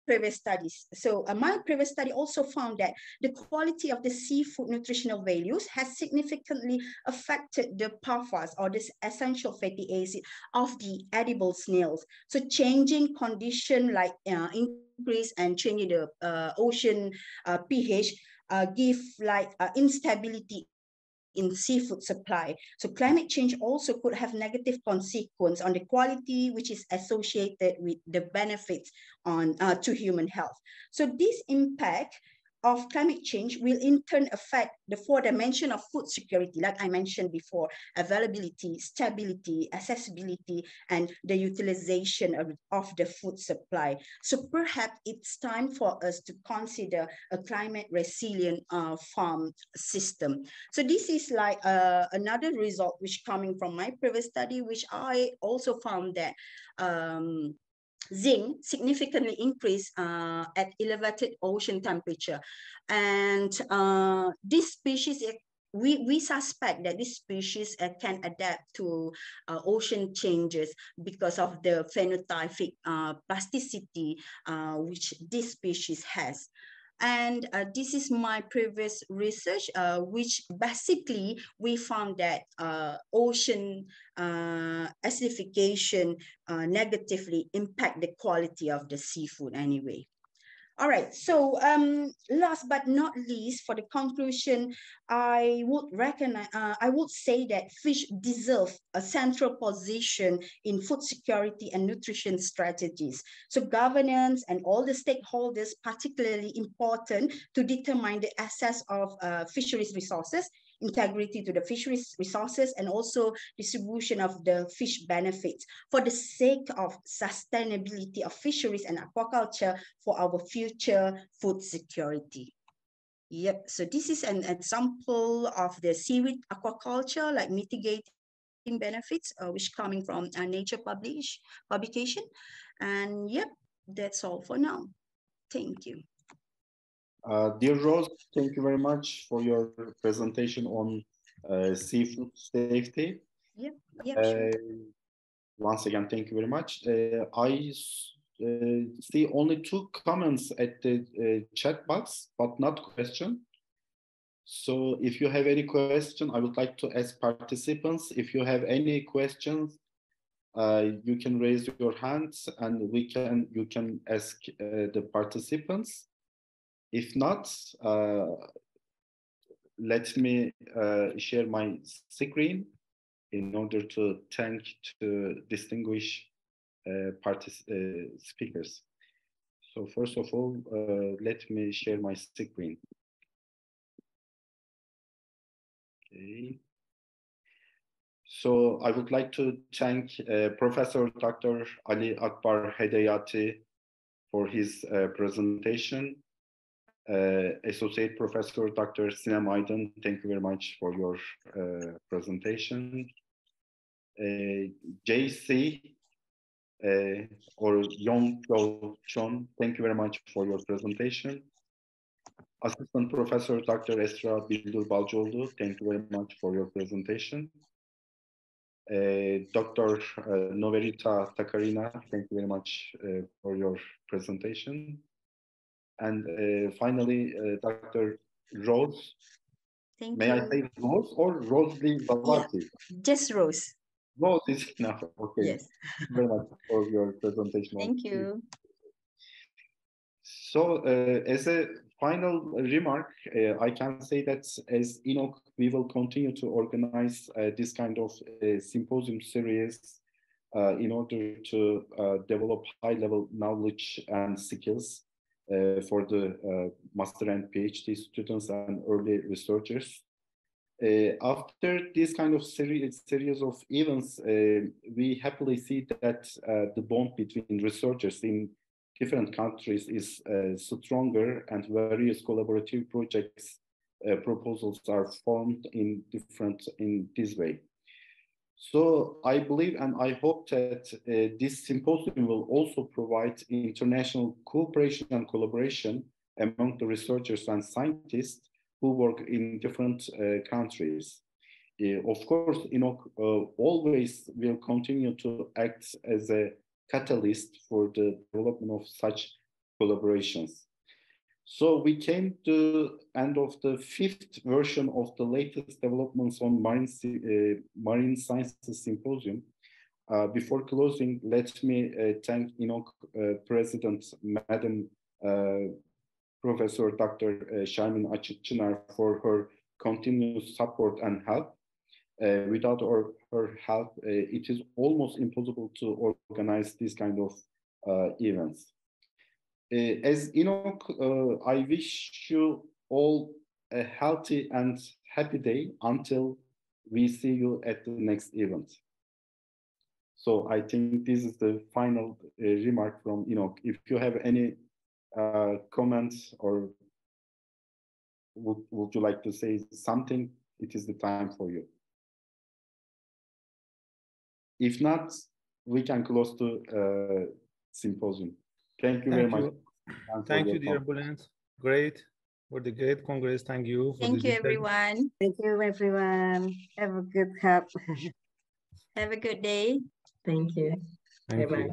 previous studies. So my previous study also found that the quality of the seafood nutritional values has significantly affected the PAFAS, or this essential fatty acid of the edible snails. So changing condition like increase and changing the ocean pH give like instability in seafood supply. So climate change also could have negative consequence on the quality, which is associated with the benefits on to human health. So this impact of climate change will in turn affect the 4 dimensions of food security, like I mentioned before: availability, stability, accessibility, and the utilization of the food supply. So perhaps it's time for us to consider a climate resilient farm system. So this is like another result which coming from my previous study, which I also found that zinc significantly increased at elevated ocean temperature. And this species, we suspect that this species can adapt to ocean changes because of the phenotypic plasticity which this species has. And this is my previous research, which basically we found that ocean acidification negatively impact the quality of the seafood anyway. All right, so last but not least, for the conclusion, I would say that fish deserve a central position in food security and nutrition strategies. So governance and all the stakeholders, particularly important to determine the access of fisheries resources, integrity to the fisheries resources, and also distribution of the fish benefits for the sake of sustainability of fisheries and aquaculture for our future food security. Yep, so this is an example of the seaweed aquaculture, like mitigating benefits, which coming from a Nature publication. And yep, that's all for now. Thank you. Dear Rose, thank you very much for your presentation on seafood safety. Yep, sure. Once again, thank you very much. I see only 2 comments at the chat box, but not question. So if you have any question, I would like to ask participants. If you have any questions, you can raise your hands and you can ask the participants. If not, let me share my screen in order to thank to distinguished speakers. So first of all, let me share my screen. Okay. So I would like to thank Professor Dr. Ali Akbar Hedayati for his presentation. Associate Professor Dr. Sinem Aydın, thank you very much for your presentation. JC or Yong Kyo Chon, thank you very much for your presentation. Assistant Professor Dr. Esra Bildur Balcıoğlu, thank you very much for your presentation. Dr. Noverita Takarina, thank you very much for your presentation. And finally, Dr. Rose. Thank May you. I say Rose or Rosely Zavati? Yeah, just Rose. Rose is enough. Okay. Yes. Thank you very much for your presentation. Thank you. So, as a final remark, I can say that as INOC, we will continue to organize this kind of symposium series in order to develop high-level knowledge and skills for the master and PhD students and early researchers. After this kind of series of events, we happily see that the bond between researchers in different countries is stronger, and various collaborative projects proposals are formed in this way. So I believe and I hope that this symposium will also provide international cooperation and collaboration among the researchers and scientists who work in different countries. Of course, INOC always will continue to act as a catalyst for the development of such collaborations. So we came to the end of the 5th version of the latest developments on marine sciences symposium. Before closing, let me thank INOC President, Madam Professor Dr. Şermin Açıkçınar for her continuous support and help. Without her help, it is almost impossible to organize this kind of events. As INOC, I wish you all a healthy and happy day until we see you at the next event. So I think this is the final remark from INOC. If you have any comments or would you like to say something, it is the time for you. If not, we can close the symposium. Thank you very much. Thank you, dear Bülent. Great. For the great Congress. Thank you. Thank you, everyone. Thank you, everyone. Have a good help. Have a good day. Thank you. Thank you. Bye-bye.